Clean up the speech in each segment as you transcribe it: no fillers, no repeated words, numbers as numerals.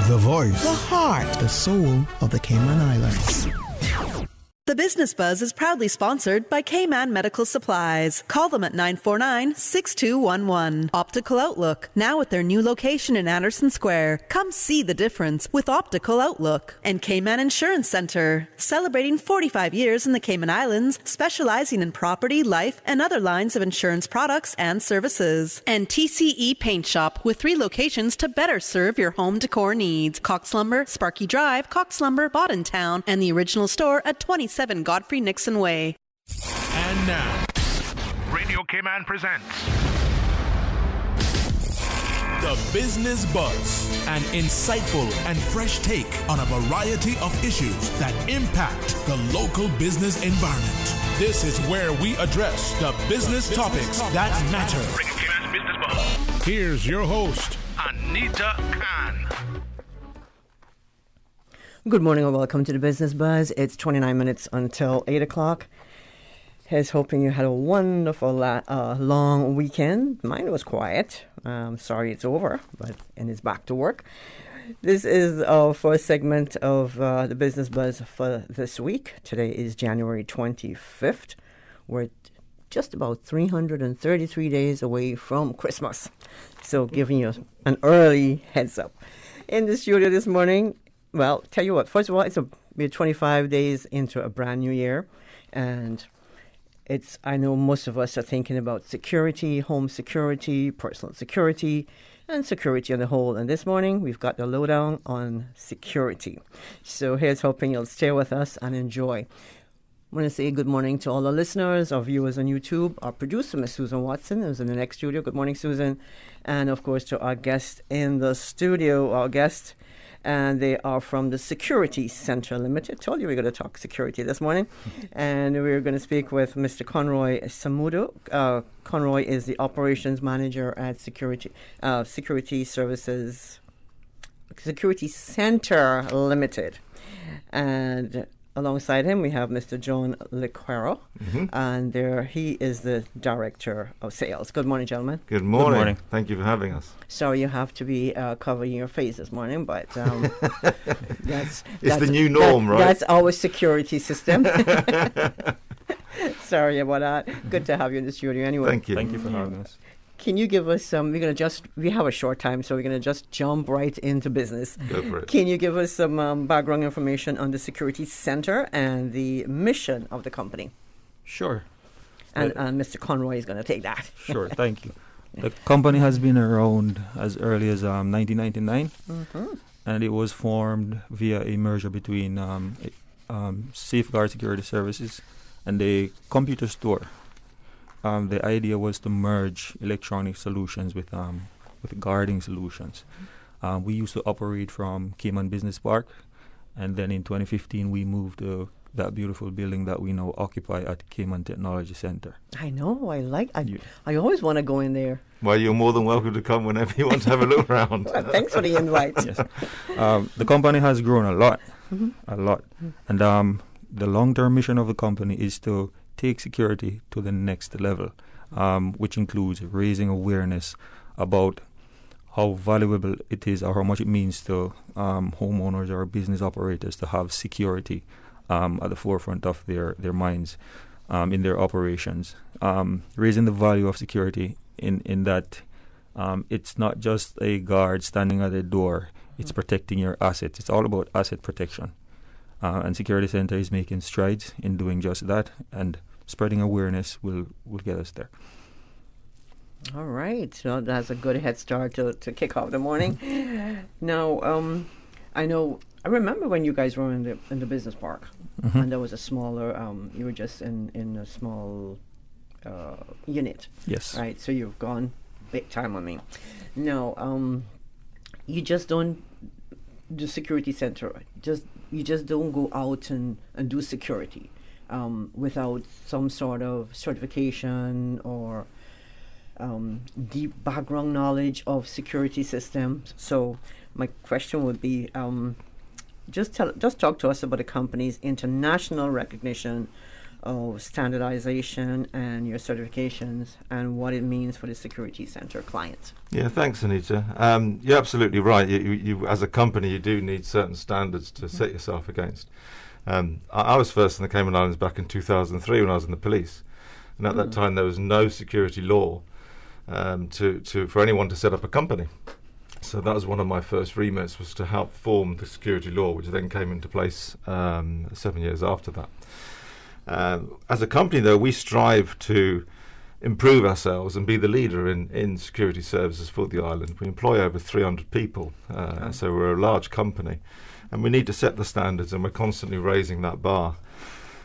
The voice, the heart, the soul of the Cayman Islands. The Business Buzz is proudly sponsored by Cayman Medical Supplies. Call them at 949-6211. Optical Outlook, now at their new location in Anderson Square. Come see the difference with Optical Outlook. And Cayman Insurance Center, celebrating 45 years in the Cayman Islands, specializing in property, life, and other lines of insurance products and services. And TCE Paint Shop, with 3 locations to better serve your home decor needs. Cox Lumber, Sparky Drive, Cox Lumber, Bodden Town, and the original store at 27 Godfrey Nixon Way. And now, Radio Cayman presents The Business Buzz, an insightful and fresh take on a variety of issues that impact the local business environment. This is where we address the business topics that matter. Radio Cayman's Business Buzz. Here's your host, Anita Khan. Good morning and welcome to the Business Buzz. It's 29 minutes until 8 o'clock. Here's hoping you had a wonderful long weekend. Mine was quiet. Sorry it's over, and it's back to work. This is our first segment of the Business Buzz for this week. Today is January 25th. We're just about 333 days away from Christmas. So giving you an early heads up. In the studio this morning, well, tell you what, first of all, we're 25 days into a brand new year, and I know most of us are thinking about security, home security, personal security, and security on the whole. And this morning, we've got the lowdown on security. So here's hoping you'll stay with us and enjoy. I want to say good morning to all our listeners, our viewers on YouTube, our producer, Ms. Susan Watson, who's in the next studio. Good morning, Susan. And, of course, to our guest in the studio, and they are from the Security Center Limited. Told you we're going to talk security this morning. And we're going to speak with Mr. Conroy Samudo. Conroy is the operations manager at Security Center Limited. And alongside him, we have Mr. John Lequero, and he is the director of sales. Good morning, gentlemen. Good morning. Thank you for having us. Sorry you have to be covering your face this morning, but that's the new norm, right? That's our security system. Sorry about that. Good to have you in the studio anyway. Thank you. Thank you for having us. Can you give us some, we have a short time, so we're going to just jump right into business. Go for it. Can you give us some background information on the Security Center and the mission of the company? Sure. And Mr. Conroy is going to take that. Sure, thank you. The company has been around as early as 1999, and it was formed via a merger between Safeguard Security Services and a computer store. The idea was to merge electronic solutions with guarding solutions. We used to operate from Cayman Business Park, and then in 2015 we moved to that beautiful building that we now occupy at Cayman Technology Center. I know, I always want to go in there. Well, you're more than welcome to come whenever you want to have a look around. Well, thanks for the invite. Yes. The company has grown a lot, and the long-term mission of the company is to take security to the next level, which includes raising awareness about how valuable it is or how much it means to homeowners or business operators to have security at the forefront of their minds in their operations. Raising the value of security in that it's not just a guard standing at a door, it's protecting your assets. It's all about asset protection. And Security Center is making strides in doing just that, and spreading awareness will get us there. All right. So that's a good head start to kick off the morning. Now, I remember when you guys were in the business park, and there was a smaller, you were just in a small unit. Yes. Right. So you've gone big time on me. Now, you just don't do security center. You just don't go out and do security without some sort of certification or deep background knowledge of security systems. So my question would be, just talk to us about the company's international recognition of standardization and your certifications and what it means for the security center clients. Yeah, thanks, Anita. You're absolutely right. You, as a company, you do need certain standards to set yourself against. I was first in the Cayman Islands back in 2003 when I was in the police, and at that time there was no security law for anyone to set up a company. So that was one of my first remits, was to help form the security law, which then came into place 7 years after that. As a company, though, we strive to improve ourselves and be the leader in security services for the island. We employ over 300 people, so we're a large company, and we need to set the standards, and we're constantly raising that bar.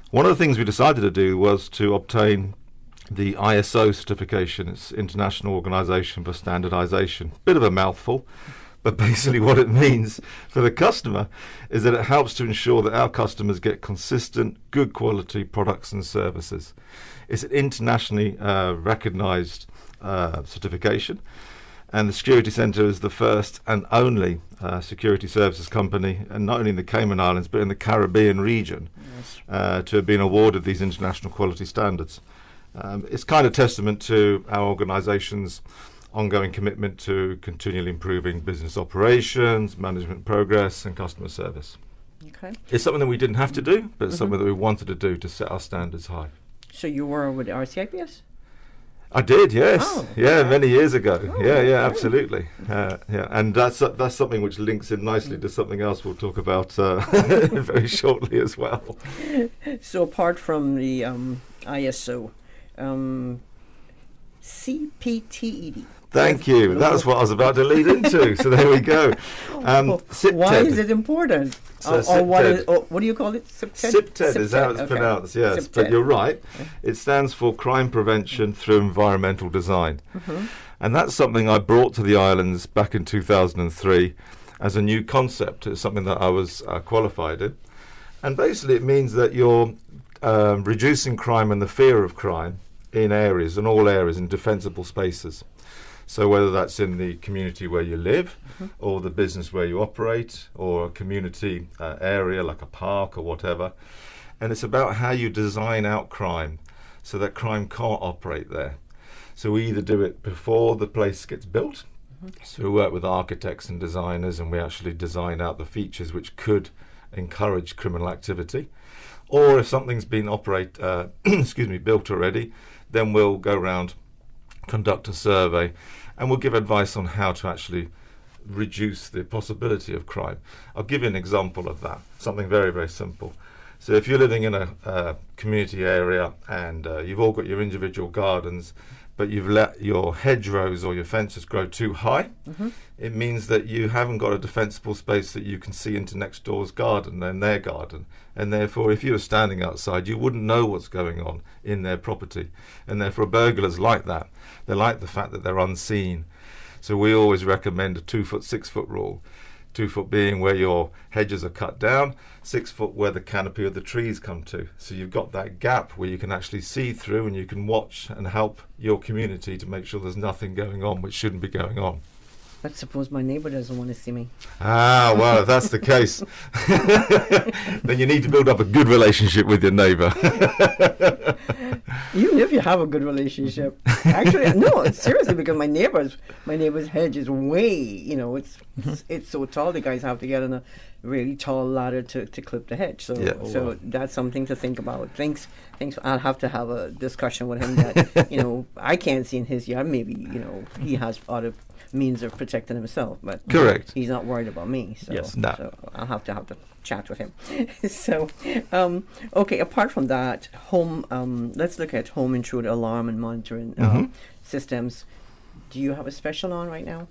One of the things we decided to do was to obtain the ISO certification. It's International Organization for Standardization. Bit of a mouthful, but basically what it means for the customer is that it helps to ensure that our customers get consistent, good quality products and services. It's an internationally recognized certification, and the Security Centre is the first and only security services company, and not only in the Cayman Islands but in the Caribbean region, to have been awarded these international quality standards. It's kind of testament to our organisation's ongoing commitment to continually improving business operations, management progress and customer service. Okay. It's something that we didn't have to do, but it's something that we wanted to do to set our standards high. So you were with RCIPS? I did, yes. Oh, yeah, okay. many years ago. Oh, yeah, great. absolutely. Yeah, and that's something which links in nicely to something else we'll talk about very shortly as well. So apart from the ISO, CPTED. Thank you. That's what I was about to lead into. So there we go. Why is it important? Or what do you call it? CPTED is how it's pronounced, yes. CPTED. But you're right. It stands for Crime Prevention Through Environmental Design. And that's something I brought to the islands back in 2003 as a new concept. It's something that I was qualified in. And basically it means that you're reducing crime and the fear of crime in areas, in all areas, in defensible spaces. So whether that's in the community where you live, or the business where you operate, or a community area like a park or whatever. And it's about how you design out crime so that crime can't operate there. So we either do it before the place gets built, so we work with architects and designers and we actually design out the features which could encourage criminal activity. Or if something's been built already, then we'll go around, conduct a survey, and we'll give advice on how to actually reduce the possibility of crime. I'll give you an example of that, something very, very simple. So if you're living in a community area and you've all got your individual gardens, but you've let your hedgerows or your fences grow too high, it means that you haven't got a defensible space that you can see into next door's garden and their garden. And therefore, if you were standing outside, you wouldn't know what's going on in their property. And therefore, burglars like that. They like the fact that they're unseen. So we always recommend a 2 foot, 6 foot rule. 2 foot being where your hedges are cut down, 6 foot where the canopy of the trees come to. So you've got that gap where you can actually see through and you can watch and help your community to make sure there's nothing going on which shouldn't be going on. But suppose my neighbour doesn't want to see me. Ah, well, if that's the case, then you need to build up a good relationship with your neighbour. Even if you have a good relationship. Actually, no, seriously, because my neighbor's hedge is way, it's so tall, the guys have to get on a really tall ladder to clip the hedge. So so that's something to think about. Thanks. I'll have to have a discussion with him that, I can't see in his yard. Maybe, he has other means of protecting himself, but correct. He's not worried about me. So, yes, no. So I'll have to chat with him. So, okay. Apart from that, let's look at home intruder alarm and monitoring systems. Do you have a special on right now?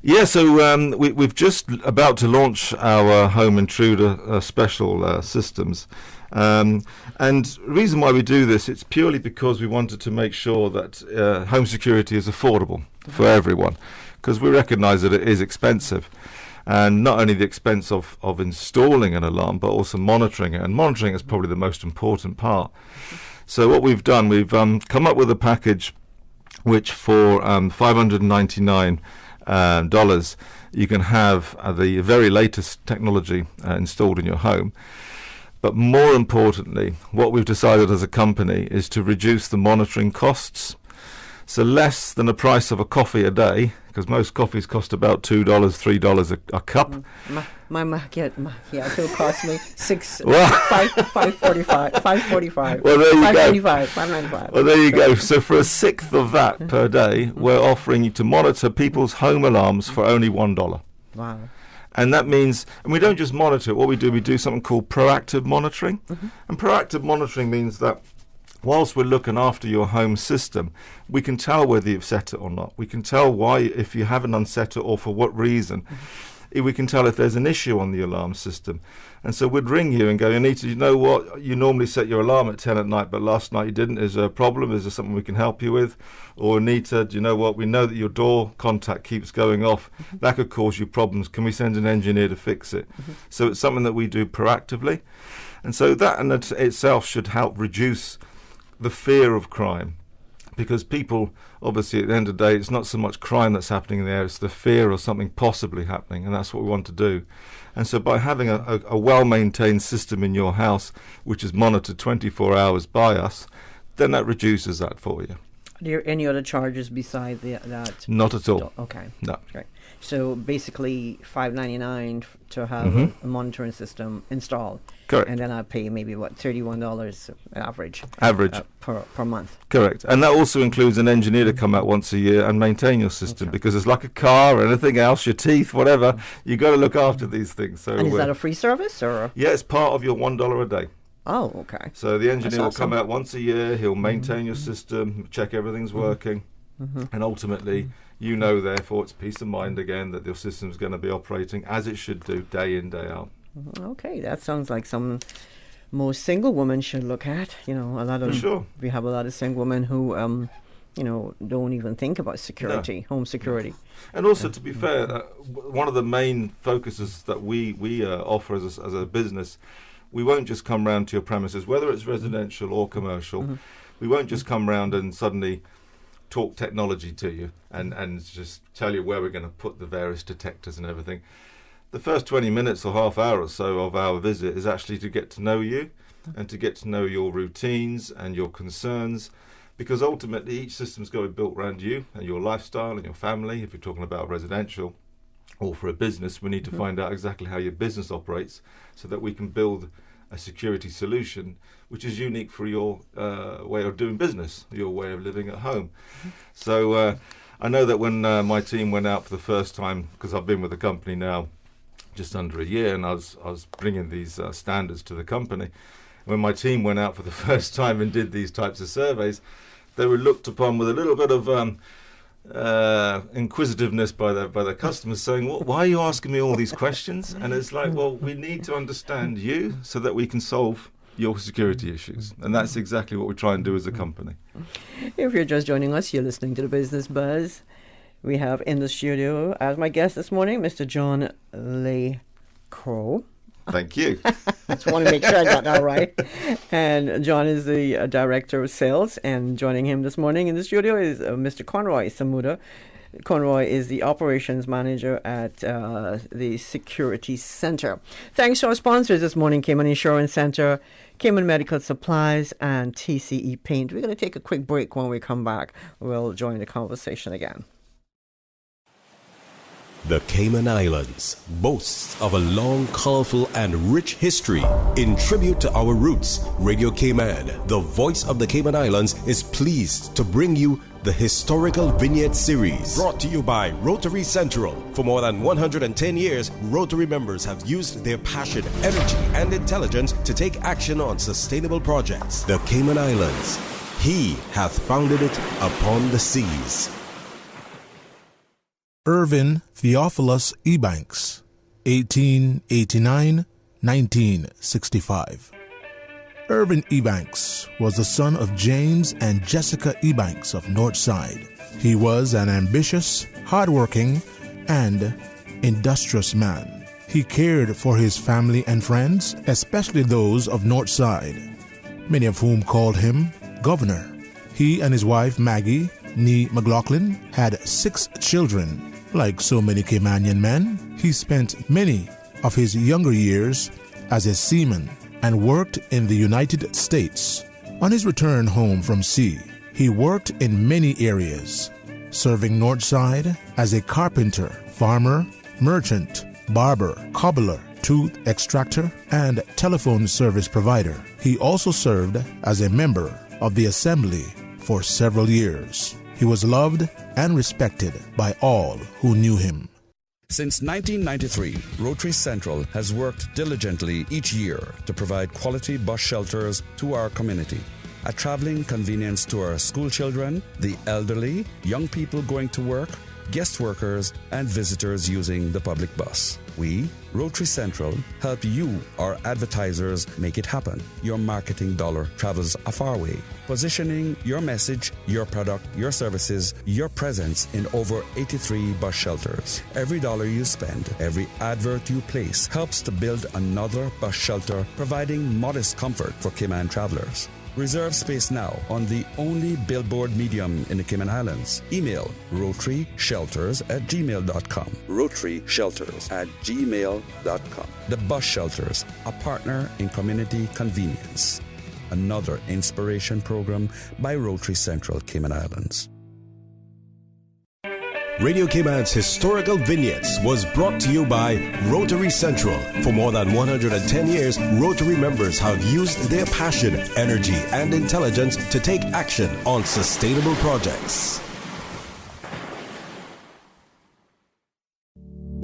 Yeah, so we've just about to launch our home intruder special systems. And the reason why we do this, it's purely because we wanted to make sure that home security is affordable for everyone, because we recognise that it is expensive. And not only the expense of installing an alarm, but also monitoring it. And monitoring is probably the most important part. So what we've done, we've come up with a package which for $599 you can have the very latest technology installed in your home. But more importantly, what we've decided as a company is to reduce the monitoring costs. So less than the price of a coffee a day, because most coffees cost about $2, $3 a cup. My macchiato cost me $5.45. Well, there you $5.95, go. $5.95. Well, there you go. So for a sixth of that per day, we're offering you to monitor people's home alarms for only $1. Wow. And that means, and we don't just monitor it. What we do something called proactive monitoring. And proactive monitoring means that whilst we're looking after your home system, we can tell whether you've set it or not. We can tell why, if you haven't unset it or for what reason. We can tell if there's an issue on the alarm system. And so we'd ring you and go, Anita, you know what? You normally set your alarm at 10 at night, but last night you didn't. Is there a problem? Is there something we can help you with? Or Anita, do you know what? We know that your door contact keeps going off. That could cause you problems. Can we send an engineer to fix it? So it's something that we do proactively. And so that in itself should help reduce the fear of crime, because people, obviously at the end of the day, it's not so much crime that's happening in the air, it's the fear of something possibly happening, and that's what we want to do. And so by having a well-maintained system in your house, which is monitored 24 hours by us, then that reduces that for you. Are there any other charges beside that? Not at all. Okay. No. Great. So basically $5.99 to have a monitoring system installed. Correct. And then I pay maybe $31 average per month. Correct. And that also includes an engineer to come out once a year and maintain your system, because it's like a car or anything else, your teeth, whatever, you got to look after these things. So and is that a free service or? Yeah, it's part of your $1 a day. Oh, okay. So the engineer will come out once a year, he'll maintain your system, check everything's working, and ultimately, you know, therefore, it's peace of mind again that your system's going to be operating as it should do, day in, day out. Okay, that sounds like some most single women should look at. You know, a lot of we have a lot of single women who, you know, don't even think about security, home security. And also, to be fair, one of the main focuses that we offer as a business, we won't just come round to your premises, whether it's residential or commercial. We won't just come round and suddenly talk technology to you and just tell you where we're going to put the various detectors and everything. The first 20 minutes or half hour or so of our visit is actually to get to know you and to get to know your routines and your concerns, because ultimately each system's got to be built around you and your lifestyle and your family. If you're talking about residential or for a business, we need to find out exactly how your business operates so that we can build a security solution which is unique for your way of doing business, your way of living at home. So I know that when my team went out for the first time, because I've been with the company now just under a year, and I was bringing these standards to the company. When my team went out for the first time and did these types of surveys, they were looked upon with a little bit of inquisitiveness by their customers, saying, why are you asking me all these questions? And it's like, well, we need to understand you so that we can solve your security issues. And that's exactly what we try and do as a company. If you're just joining us, you're listening to the Business Buzz. We have in the studio as my guest this morning, Mr. John LeCrow. Thank you. Just want to make sure I got that right. And John is the director of sales. And joining him this morning in the studio is Mr. Conroy Samuda. Conroy is the operations manager at the Security Center. Thanks to our sponsors this morning, Cayman Insurance Center, Cayman Medical Supplies, and TCE Paint. We're going to take a quick break. When we come back, we'll join the conversation again. The Cayman Islands boasts of a long, colorful, and rich history. In tribute to our roots, Radio Cayman, the voice of the Cayman Islands, is pleased to bring you the Historical Vignette Series, brought to you by Rotary Central. For more than 110 years, Rotary members have used their passion, energy, and intelligence to take action on sustainable projects. The Cayman Islands, He hath founded it upon the seas. Irvin Theophilus Ebanks, 1889-1965. Irvin Ebanks was the son of James and Jessica Ebanks of Northside. He was an ambitious, hardworking, and industrious man. He cared for his family and friends, especially those of Northside, many of whom called him Governor. He and his wife Maggie, née McLaughlin, had 6 children. Like so many Caymanian men, he spent many of his younger years as a seaman. and worked in the United States. On his return home from sea, he worked in many areas, serving Northside as a carpenter, farmer, merchant, barber, cobbler, tooth extractor, and telephone service provider. He also served as a member of the Assembly for several years. He was loved and respected by all who knew him. Since 1993, Rotary Central has worked diligently each year to provide quality bus shelters to our community. A traveling convenience to our school children, the elderly, young people going to work, guest workers, and visitors using the public bus. We, Rotary Central, help you, our advertisers, make it happen. Your marketing dollar travels a far way, positioning your message, your product, your services, your presence in over 83 bus shelters. Every dollar you spend, every advert you place helps to build another bus shelter, providing modest comfort for Cayman travelers. Reserve space now on the only billboard medium in the Cayman Islands. Email rotaryshelters@gmail.com. rotaryshelters@gmail.com. The Bus Shelters, a partner in community convenience. Another inspiration program by Rotary Central Cayman Islands. Radio Cayman's historical vignettes was brought to you by Rotary Central. For more than 110 years, Rotary members have used their passion, energy, and intelligence to take action on sustainable projects.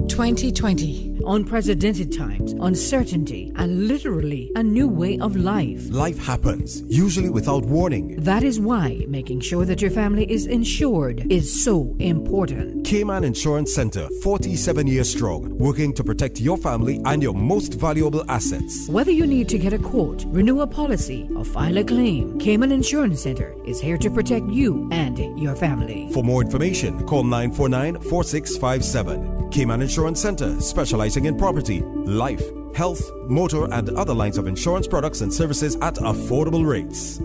2020. Unprecedented times, uncertainty, and literally a new way of life. Life happens, usually without warning. That is why making sure that your family is insured is so important. Cayman Insurance Center, 47 years strong, working to protect your family and your most valuable assets. Whether you need to get a quote, renew a policy, or file a claim, Cayman Insurance Center is here to protect you and your family. For more information, call 949-4657. Cayman Insurance Center, specializing in property, life, health, motor, and other lines of insurance products and services at affordable rates.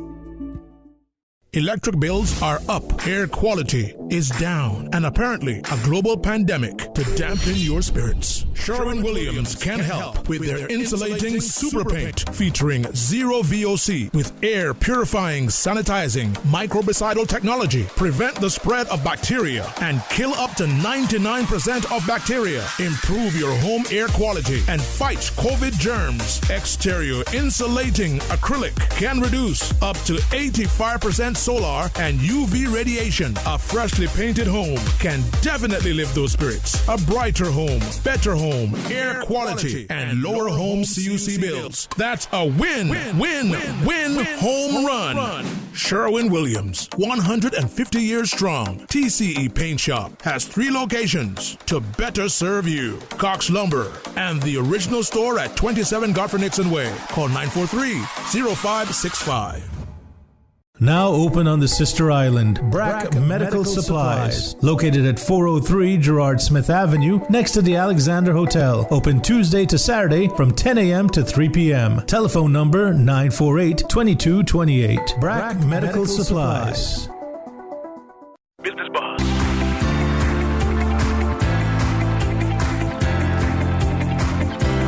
Electric bills are up, air quality is down, and apparently a global pandemic to dampen your spirits. Sherwin-Williams can help with their insulating super paint featuring zero VOC with air purifying, sanitizing, microbicidal technology. Prevent the spread of bacteria and kill up to 99% of bacteria. Improve your home air quality and fight COVID germs. Exterior insulating acrylic can reduce up to 85% solar and UV radiation. A freshly painted home can definitely lift those spirits. A brighter home, better home, air quality, and lower home CUC bills. That's a win, win, win, home run. Sherwin-Williams, 150 years strong. TCE Paint Shop has 3 locations to better serve you. Cox Lumber and the original store at 27 Godfrey-Nixon Way. Call 943-0565. Now open on the sister island, Brack Medical Supplies. Located at 403 Gerard Smith Avenue, next to the Alexander Hotel. Open Tuesday to Saturday from 10 a.m. to 3 p.m. Telephone number 948-2228. Brack Medical Supplies. Business Buzz.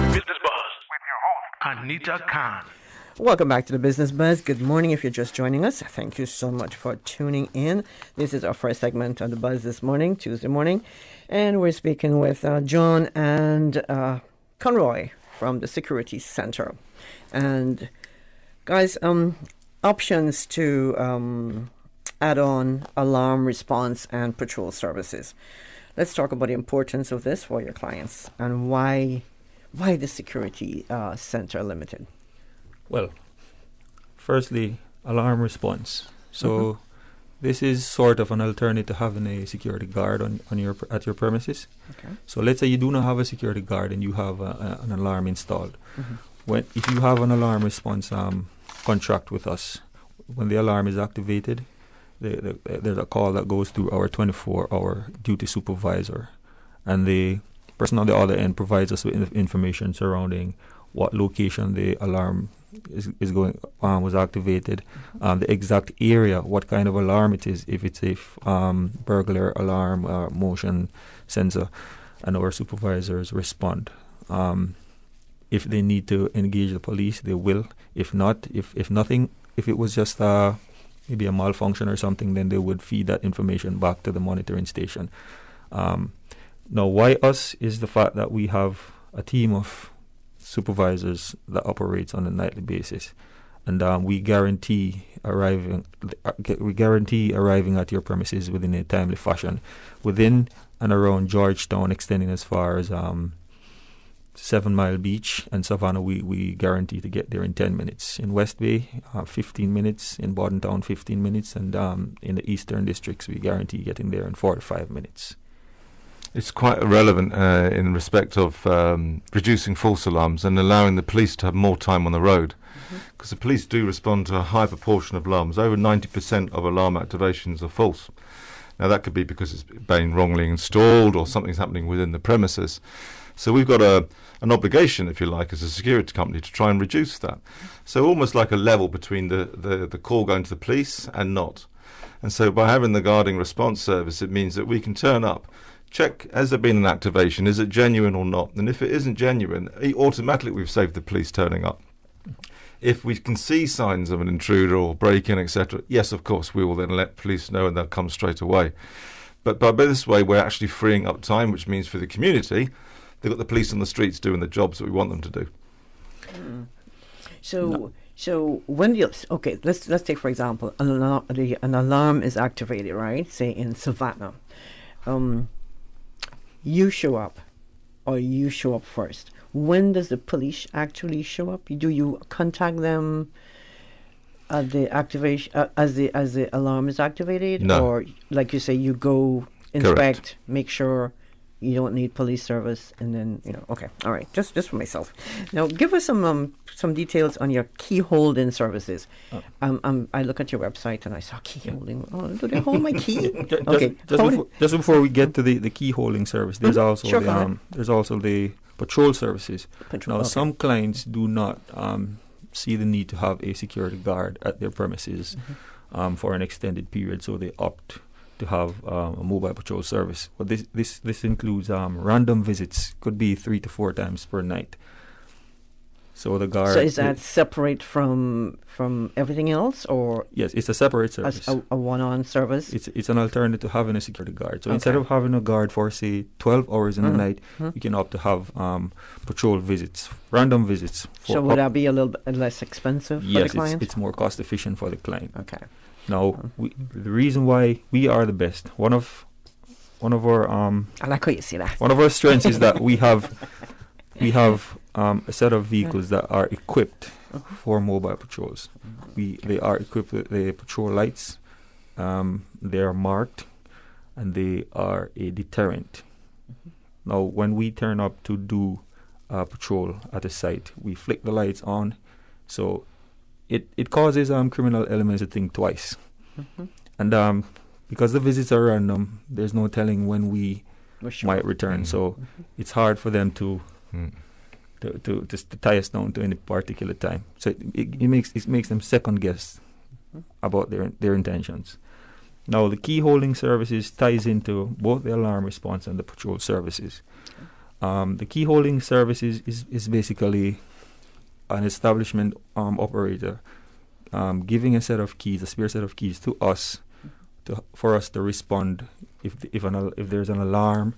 Business Buzz with your host, Anita Khan. Welcome back to the Business Buzz. Good morning if you're just joining us. Thank you so much for tuning in. This is our first segment on the Buzz this morning, Tuesday morning. And we're speaking with John and Conroy from the Security Center. And guys, options to add on alarm response and patrol services. Let's talk about the importance of this for your clients and why the Security Center Limited. Well, firstly, alarm response. So this is sort of an alternative to having a security guard at your premises. Okay. So let's say you do not have a security guard and you have an alarm installed. If you have an alarm response contract with us, when the alarm is activated, there's a call that goes through our 24-hour duty supervisor, and the person on the other end provides us with information surrounding what location the alarm is going was activated, the exact area, what kind of alarm it is, if it's a burglar alarm, motion sensor, and our supervisors respond. If they need to engage the police, they will. If not, if nothing, if it was just maybe a malfunction or something, then they would feed that information back to the monitoring station. Now, why us is the fact that we have a team of supervisors that operates on a nightly basis, and we guarantee arriving at your premises within a timely fashion, within and around Georgetown, extending as far as 7 Mile Beach and Savannah. We guarantee to get there in 10 minutes. In West Bay, 15 minutes. In Bordentown, 15 minutes. And in the eastern districts, we guarantee getting there in 45 minutes. It's quite relevant in respect of reducing false alarms and allowing the police to have more time on the road, because the police do respond to a high proportion of alarms. Over 90% of alarm activations are false. Now, that could be because it's been wrongly installed or something's happening within the premises. So we've got an obligation, if you like, as a security company to try and reduce that. So almost like a level between the call going to the police and not. And so by having the guarding response service, it means that we can turn up, check, has there been an activation, is it genuine or not? And if it isn't genuine, automatically we've saved the police turning up. If we can see signs of an intruder or break-in, etc., yes, of course, we will then let police know and they'll come straight away. But by this way, we're actually freeing up time, which means for the community, they've got the police on the streets doing the jobs that we want them to do. So when you let's take for example an alarm is activated, right? Say in Savannah, you show up, or you show up first. When does the police actually show up? Do you contact them at the activation as the alarm is activated, No. or like you say, you go inspect, Correct. make sure you don't need police service, and then okay, all right, just for myself. Now, give us some details on your key holding services. I look at your website and I saw key holding. Oh, do they hold my key? Okay, Just before we get to the key holding service, there's also Sure, go ahead. there's also the patrol services. Some clients do not see the need to have a security guard at their premises for an extended period, so they opt to have a mobile patrol service. But this includes random visits, could be 3 to 4 times per night. So the guard. So is that separate from everything else, or? Yes, it's a separate service. A one-on service. It's an alternative to having a security guard. So instead of having a guard for say 12 hours in the night, you can opt to have patrol visits, random visits. So would that be a little bit less expensive for the client? Yes, it's more cost efficient for the client. Okay. Now, the reason why we are the best, one of our I like how you say that. One of our strengths is that we have a set of vehicles that are equipped for mobile patrols. They are equipped with the patrol lights. They are marked, and they are a deterrent. Now, when we turn up to do patrol at a site, we flick the lights on, so it causes criminal elements to think twice. And because the visits are random, there's no telling when we might return. So it's hard for them to tie us down to any particular time. So it makes them second guess about their intentions. Now, the key holding services ties into both the alarm response and the patrol services. The key holding services is basically an establishment operator giving a set of keys, a spare set of keys to us, for us to respond if there's an alarm,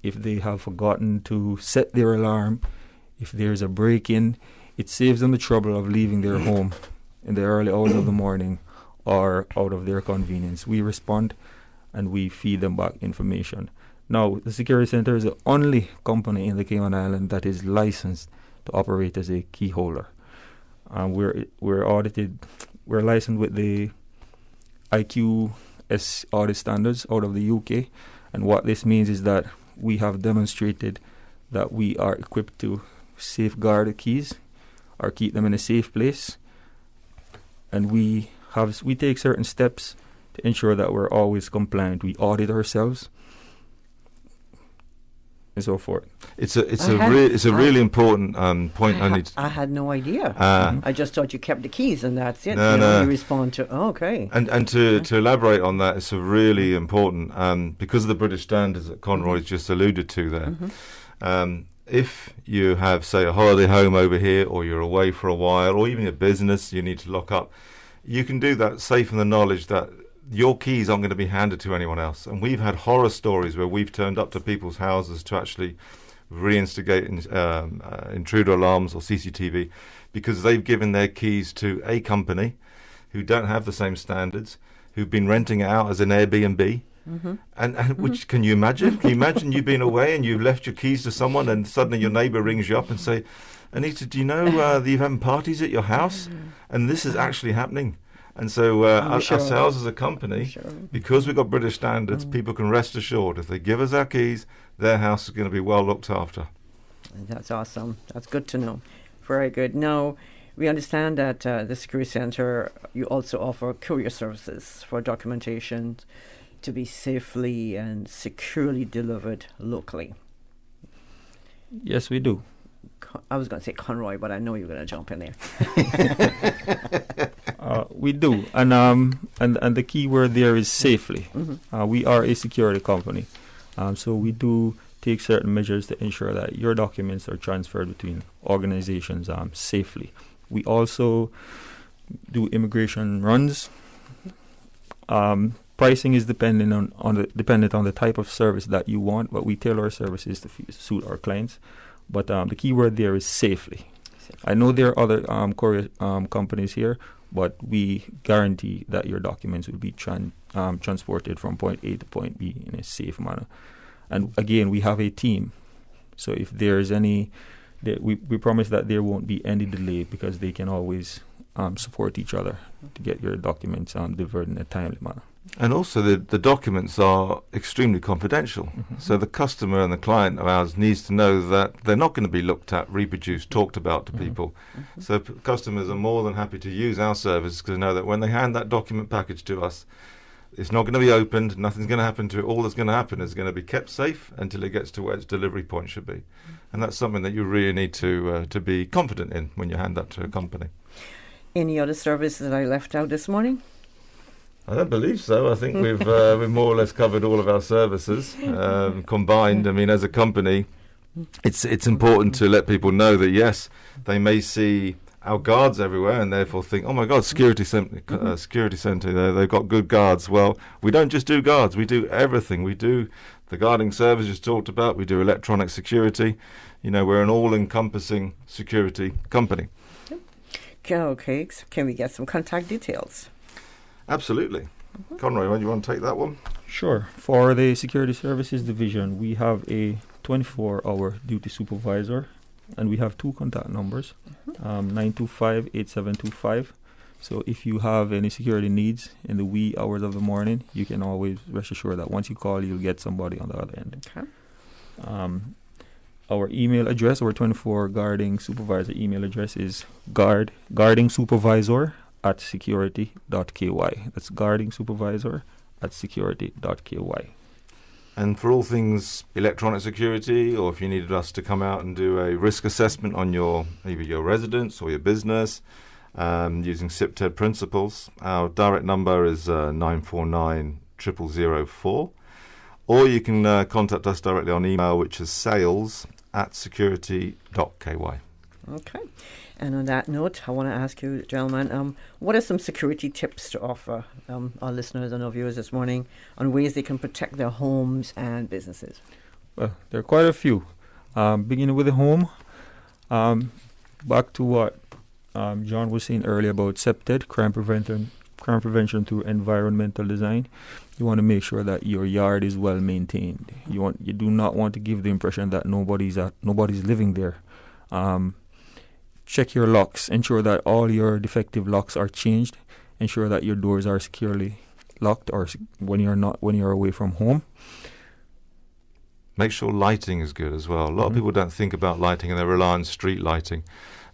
if they have forgotten to set their alarm, if there's a break-in. It saves them the trouble of leaving their home in the early hours of the morning or out of their convenience. We respond and we feed them back information. Now, the Security Center is the only company in the Cayman Island that is licensed to operate as a key holder. We're audited. We're licensed with the IQS audit standards out of the UK, and what this means is that we have demonstrated that we are equipped to safeguard the keys or keep them in a safe place, and we take certain steps to ensure that we're always compliant. We audit ourselves and so forth. It's a really important point. I had no idea. I just thought you kept the keys and that's it. No. You respond to okay. And to elaborate on that, it's a really important because of the British standards that Conroy's just alluded to there. if you have, say, a holiday home over here, or you're away for a while, or even a business you need to lock up, you can do that safe in the knowledge that your keys aren't going to be handed to anyone else. And we've had horror stories where we've turned up to people's houses to actually reinstigate intruder alarms or CCTV because they've given their keys to a company who don't have the same standards, who've been renting it out as an Airbnb. And which, can you imagine? Can you imagine you being away and you've left your keys to someone and suddenly your neighbour rings you up and say, Anita, do you know that you're having parties at your house? And this is actually happening. And so ourselves as a company, because we've got British standards, people can rest assured if they give us our keys, their house is going to be well looked after. That's awesome. That's good to know. Very good. Now, we understand that the Security Centre, you also offer courier services for documentation to be safely and securely delivered locally. Yes, we do. I was going to say Conroy, but I know you're going to jump in there. We do, and the key word there is safely. We are a security company, so we do take certain measures to ensure that your documents are transferred between organizations safely. We also do immigration runs. Pricing is dependent on the type of service that you want, but we tailor our services to suit our clients. But the key word there is safely. I know there are other courier companies here, but we guarantee that your documents will be transported from point A to point B in a safe manner. And again, we have a team. So if there's any, we promise that there won't be any delay because they can always support each other to get your documents delivered in a timely manner. And also the documents are extremely confidential. So the customer and the client of ours needs to know that they're not going to be looked at, reproduced, talked about to people. So customers are more than happy to use our services because they know that when they hand that document package to us, it's not going to be opened, nothing's going to happen to it. All that's going to happen is going to be kept safe until it gets to where its delivery point should be. And that's something that you really need to be confident in when you hand that to a company. Any other services that I left out this morning? I don't believe so. I think we've more or less covered all of our services combined. I mean, as a company, it's important to let people know that yes, they may see our guards everywhere and therefore think, oh my God, security centre, they've got good guards. Well, we don't just do guards. We do everything. We do the guarding services talked about. We do electronic security. You know, we're an all-encompassing security company. Okay, so can we get some contact details? Absolutely. Conroy, do you want to take that one? Sure. For the Security Services Division, we have a 24-hour duty supervisor, and we have two contact numbers, 925-8725. So if you have any security needs in the wee hours of the morning, you can always rest assured that once you call, you'll get somebody on the other end. Okay. Our email address, our 24 guarding supervisor email address is guardingsupervisor@security.ky. That's guardingsupervisor@security.ky. And for all things electronic security, or if you needed us to come out and do a risk assessment on either your residence or your business, using CIPTED principles, our direct number is 949-0004. Or you can contact us directly on email, which is sales@security.ky. Okay. And on that note, I want to ask you, gentlemen, what are some security tips to offer our listeners and our viewers this morning on ways they can protect their homes and businesses? Well, there are quite a few. Beginning with the home, back to what John was saying earlier about CIPTED, crime prevention through environmental design. You want to make sure that your yard is well maintained. You do not want to give the impression that nobody's living there. Check your locks. Ensure that all your defective locks are changed. Ensure that your doors are securely locked, or when you're away from home. Make sure lighting is good as well. A lot of people don't think about lighting and they rely on street lighting,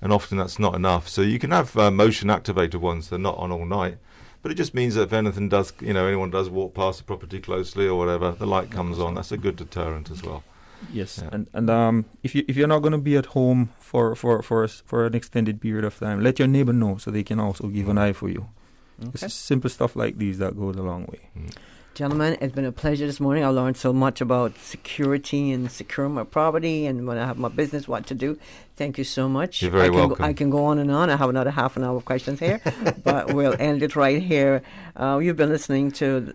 and often that's not enough. So you can have motion activated ones. They're not on all night, but it just means that if anything does, anyone does walk past the property closely or whatever, the light comes on. That's a good deterrent as well. Yes, yeah. and if you're not going to be at home for an extended period of time, let your neighbor know so they can also give an eye for you. Okay. It's simple stuff like these that goes a long way. Gentlemen, it's been a pleasure this morning. I learned so much about security and securing my property and when I have my business, what to do. Thank you so much. You're very welcome. I can go on and on. I have another half an hour of questions here, but we'll end it right here. You've been listening to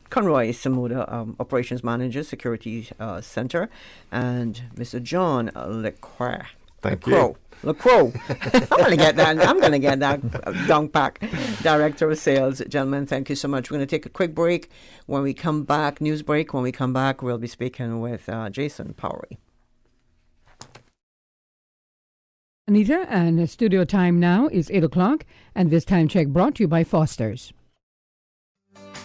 Conroy Samuda, Operations Manager, Security Center, and Mr. John LeCroix. Thank you. LaCroix. I'm going to get that down pack. Director of Sales. Gentlemen, thank you so much. We're going to take a quick break. When we come back, news break. When we come back, we'll be speaking with Jason Powery. Anita, and studio time now is 8 o'clock, and this time check brought to you by Foster's.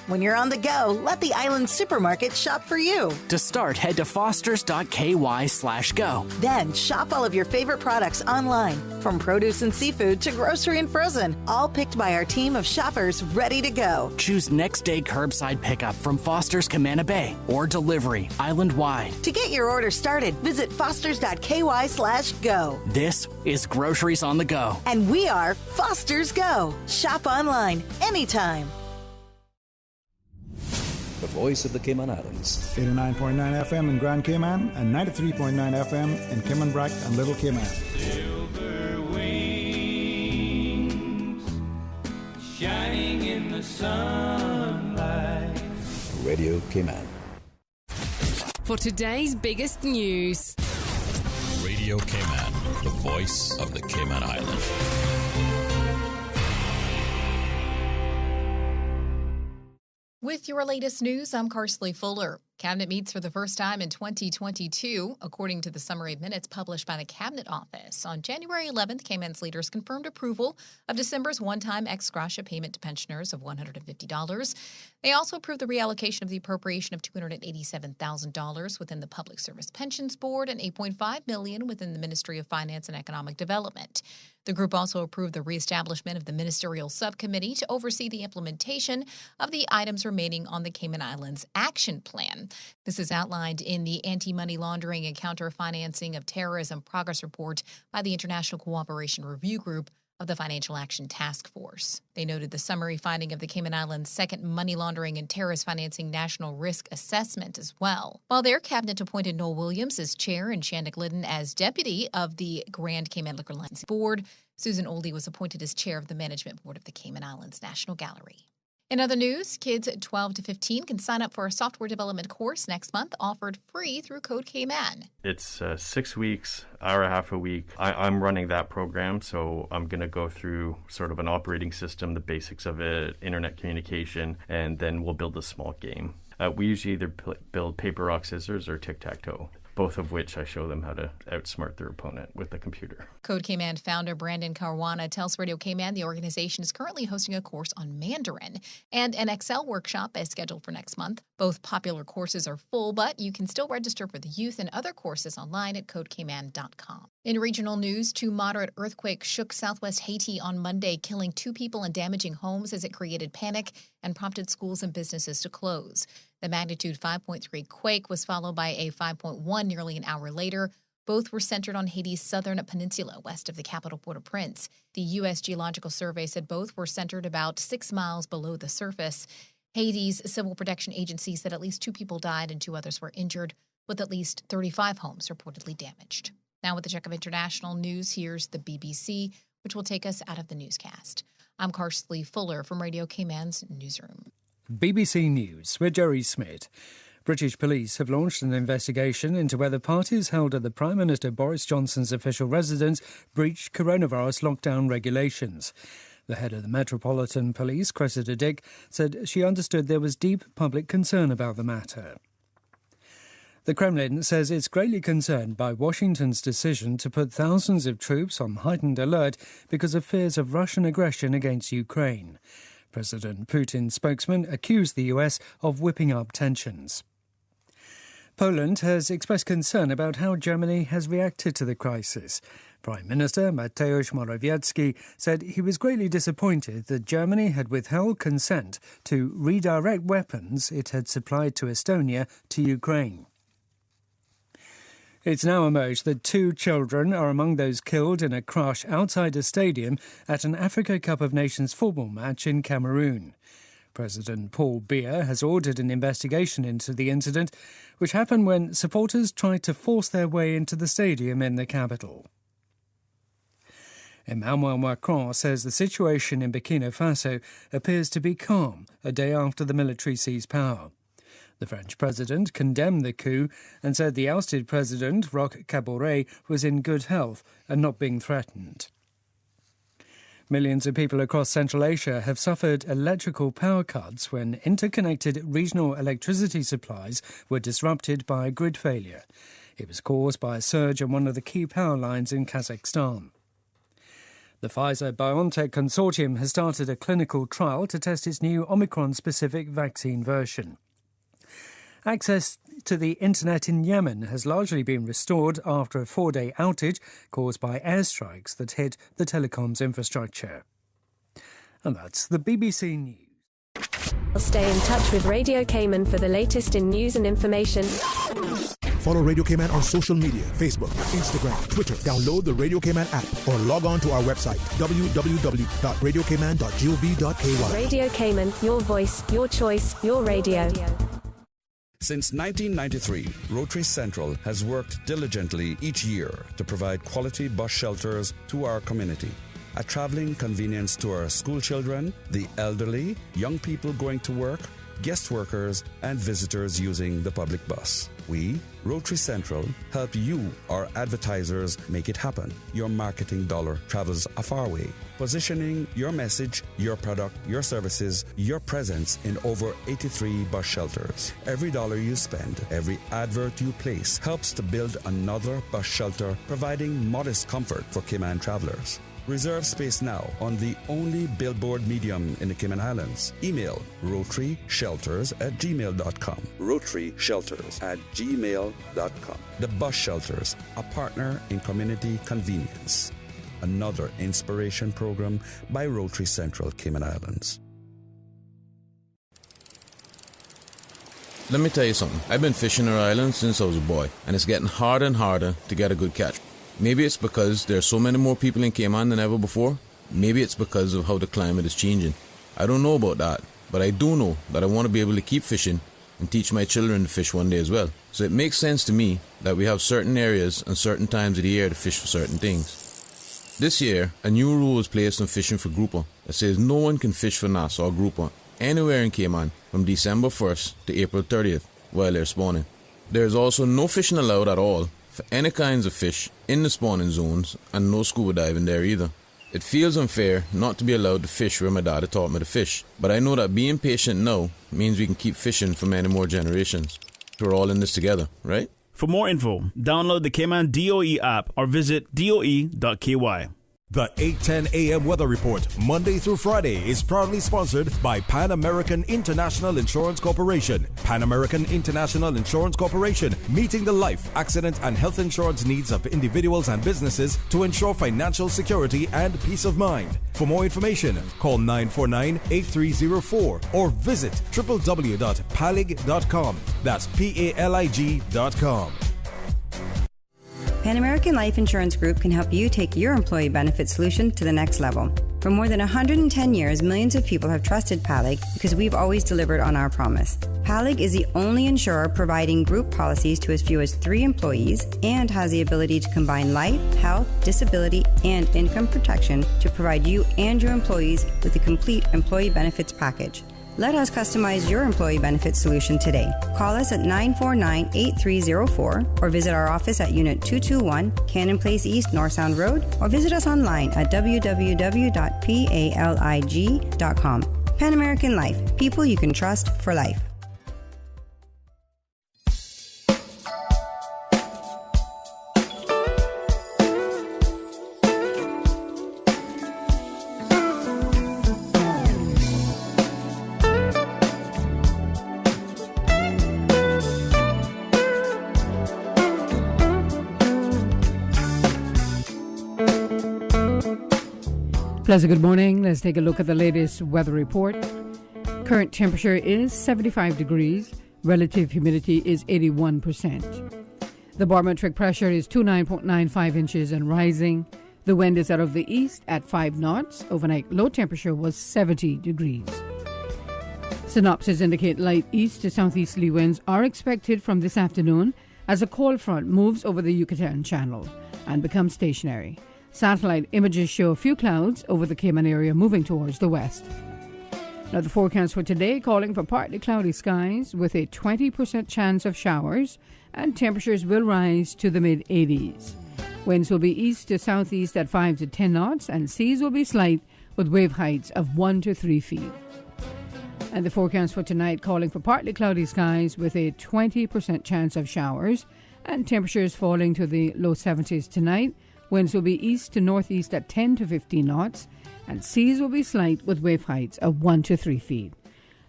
When you're on the go, let the Island Supermarket shop for you. To start, head to fosters.ky/go. Then shop all of your favorite products online, from produce and seafood to grocery and frozen, all picked by our team of shoppers ready to go. Choose next day curbside pickup from Foster's Camana Bay or delivery island-wide. To get your order started, visit fosters.ky/go. This is Groceries on the Go. And we are Foster's Go. Shop online anytime. The voice of the Cayman Islands. 89.9 FM in Grand Cayman and 93.9 FM in Cayman Brac and Little Cayman. Silver wings shining in the sunlight. Radio Cayman. For today's biggest news. Radio Cayman, the voice of the Cayman Islands. With your latest news, I'm Karsley Fuller. Cabinet meets for the first time in 2022, according to the summary of minutes published by the Cabinet Office. On January 11th, Cayman's leaders confirmed approval of December's one-time ex gratia payment to pensioners of $150. They also approved the reallocation of the appropriation of $287,000 within the Public Service Pensions Board and $8.5 million within the Ministry of Finance and Economic Development. The group also approved the reestablishment of the ministerial subcommittee to oversee the implementation of the items remaining on the Cayman Islands Action Plan. This is outlined in the Anti-Money Laundering and Counter-Financing of Terrorism Progress Report by the International Cooperation Review Group of the Financial Action Task Force. They noted the summary finding of the Cayman Islands' second money laundering and terrorist financing national risk assessment as well. While their cabinet appointed Noel Williams as chair and Shanna Glidden as deputy of the Grand Cayman Liquor License Board, Susan Oldie was appointed as chair of the management board of the Cayman Islands National Gallery. In other news, kids 12 to 15 can sign up for a software development course next month offered free through Code Cayman. It's 6 weeks, hour and a half a week. I'm running that program, so I'm going to go through sort of an operating system, the basics of it, internet communication, and then we'll build a small game. We usually either build paper, rock, scissors or tic-tac-toe, both of which I show them how to outsmart their opponent with the computer. Code Cayman founder Brandon Caruana tells Radio Cayman the organization is currently hosting a course on Mandarin, and an Excel workshop is scheduled for next month. Both popular courses are full, but you can still register for the youth and other courses online at codecayman.com. In regional news, 2 moderate earthquakes shook southwest Haiti on Monday, killing 2 people and damaging homes as it created panic and prompted schools and businesses to close. The magnitude 5.3 quake was followed by a 5.1 nearly an hour later. Both were centered on Haiti's southern peninsula west of the capital Port-au-Prince. The U.S. Geological Survey said both were centered about 6 miles below the surface. Haiti's Civil Protection Agency said at least 2 people died and 2 others were injured, with at least 35 homes reportedly damaged. Now with a check of international news, here's the BBC, which will take us out of the newscast. I'm Karsley Fuller from Radio Cayman's Newsroom. BBC News with Jerry Smith. British police have launched an investigation into whether parties held at the Prime Minister Boris Johnson's official residence breached coronavirus lockdown regulations. The head of the Metropolitan Police, Cressida Dick, said she understood there was deep public concern about the matter. The Kremlin says it's greatly concerned by Washington's decision to put thousands of troops on heightened alert because of fears of Russian aggression against Ukraine. President Putin's spokesman accused the US of whipping up tensions. Poland has expressed concern about how Germany has reacted to the crisis. Prime Minister Mateusz Morawiecki said he was greatly disappointed that Germany had withheld consent to redirect weapons it had supplied to Estonia to Ukraine. It's now emerged that 2 children are among those killed in a crash outside a stadium at an Africa Cup of Nations football match in Cameroon. President Paul Biya has ordered an investigation into the incident, which happened when supporters tried to force their way into the stadium in the capital. Emmanuel Macron says the situation in Burkina Faso appears to be calm a day after the military seized power. The French president condemned the coup and said the ousted president, Roch Kabore, was in good health and not being threatened. Millions of people across Central Asia have suffered electrical power cuts when interconnected regional electricity supplies were disrupted by a grid failure. It was caused by a surge on one of the key power lines in Kazakhstan. The Pfizer-BioNTech consortium has started a clinical trial to test its new Omicron-specific vaccine version. Access to the internet in Yemen has largely been restored after a 4-day outage caused by airstrikes that hit the telecoms infrastructure. And that's the BBC News. Stay in touch with Radio Cayman for the latest in news and information. Follow Radio Cayman on social media, Facebook, Instagram, Twitter. Download the Radio Cayman app or log on to our website, www.radiocayman.gov.ky. Radio Cayman, your voice, your choice, your radio. Since 1993, Rotary Central has worked diligently each year to provide quality bus shelters to our community. A traveling convenience to our school children, the elderly, young people going to work, guest workers, and visitors using the public bus. We, Rotary Central, help you, our advertisers, make it happen. Your marketing dollar travels a far way. Positioning your message, your product, your services, your presence in over 83 bus shelters. Every dollar you spend, every advert you place helps to build another bus shelter, providing modest comfort for Cayman travelers. Reserve space now on the only billboard medium in the Cayman Islands. Email rotaryshelters@gmail.com. rotaryshelters@gmail.com. The Bus Shelters, a partner in community convenience. Another inspiration program by Rotary Central Cayman Islands. Let me tell you something. I've been fishing our island since I was a boy, and it's getting harder and harder to get a good catch. Maybe it's because there are so many more people in Cayman than ever before. Maybe it's because of how the climate is changing. I don't know about that, but I do know that I want to be able to keep fishing and teach my children to fish one day as well. So it makes sense to me that we have certain areas and certain times of the year to fish for certain things. This year, a new rule was placed on fishing for grouper that says no one can fish for nass or grouper anywhere in Cayman from December 1st to April 30th while they're spawning. There is also no fishing allowed at all for any kinds of fish in the spawning zones, and no scuba diving there either. It feels unfair not to be allowed to fish where my dad taught me to fish, but I know that being patient now means we can keep fishing for many more generations. We're all in this together, right? For more info, download the Cayman DOE app or visit doe.ky. The 8:10 a.m. Weather Report, Monday through Friday, is proudly sponsored by Pan American International Insurance Corporation. Pan American International Insurance Corporation, meeting the life, accident, and health insurance needs of individuals and businesses to ensure financial security and peace of mind. For more information, call 949-8304 or visit www.palig.com. That's PALIG.com. Pan American Life Insurance Group can help you take your employee benefit solution to the next level. For more than 110 years, millions of people have trusted PALIG because we've always delivered on our promise. PALIG is the only insurer providing group policies to as few as 3 employees and has the ability to combine life, health, disability, and income protection to provide you and your employees with a complete employee benefits package. Let us customize your employee benefits solution today. Call us at 949-8304 or visit our office at Unit 221, Cannon Place East, North Sound Road, or visit us online at www.palig.com. Pan American Life. People you can trust for life. Pleasant good morning. Let's take a look at the latest weather report. Current temperature is 75 degrees. Relative humidity is 81%. The barometric pressure is 29.95 inches and rising. The wind is out of the east at 5 knots. Overnight low temperature was 70 degrees. Synopsis indicate light east to southeasterly winds are expected from this afternoon as a cold front moves over the Yucatan Channel and becomes stationary. Satellite images show a few clouds over the Cayman area moving towards the west. Now the forecast for today calling for partly cloudy skies with a 20% chance of showers, and temperatures will rise to the mid-80s. Winds will be east to southeast at 5 to 10 knots, and seas will be slight with wave heights of 1 to 3 feet. And the forecast for tonight calling for partly cloudy skies with a 20% chance of showers, and temperatures falling to the low 70s tonight. Winds will be east to northeast at 10 to 15 knots, and seas will be slight with wave heights of 1 to 3 feet.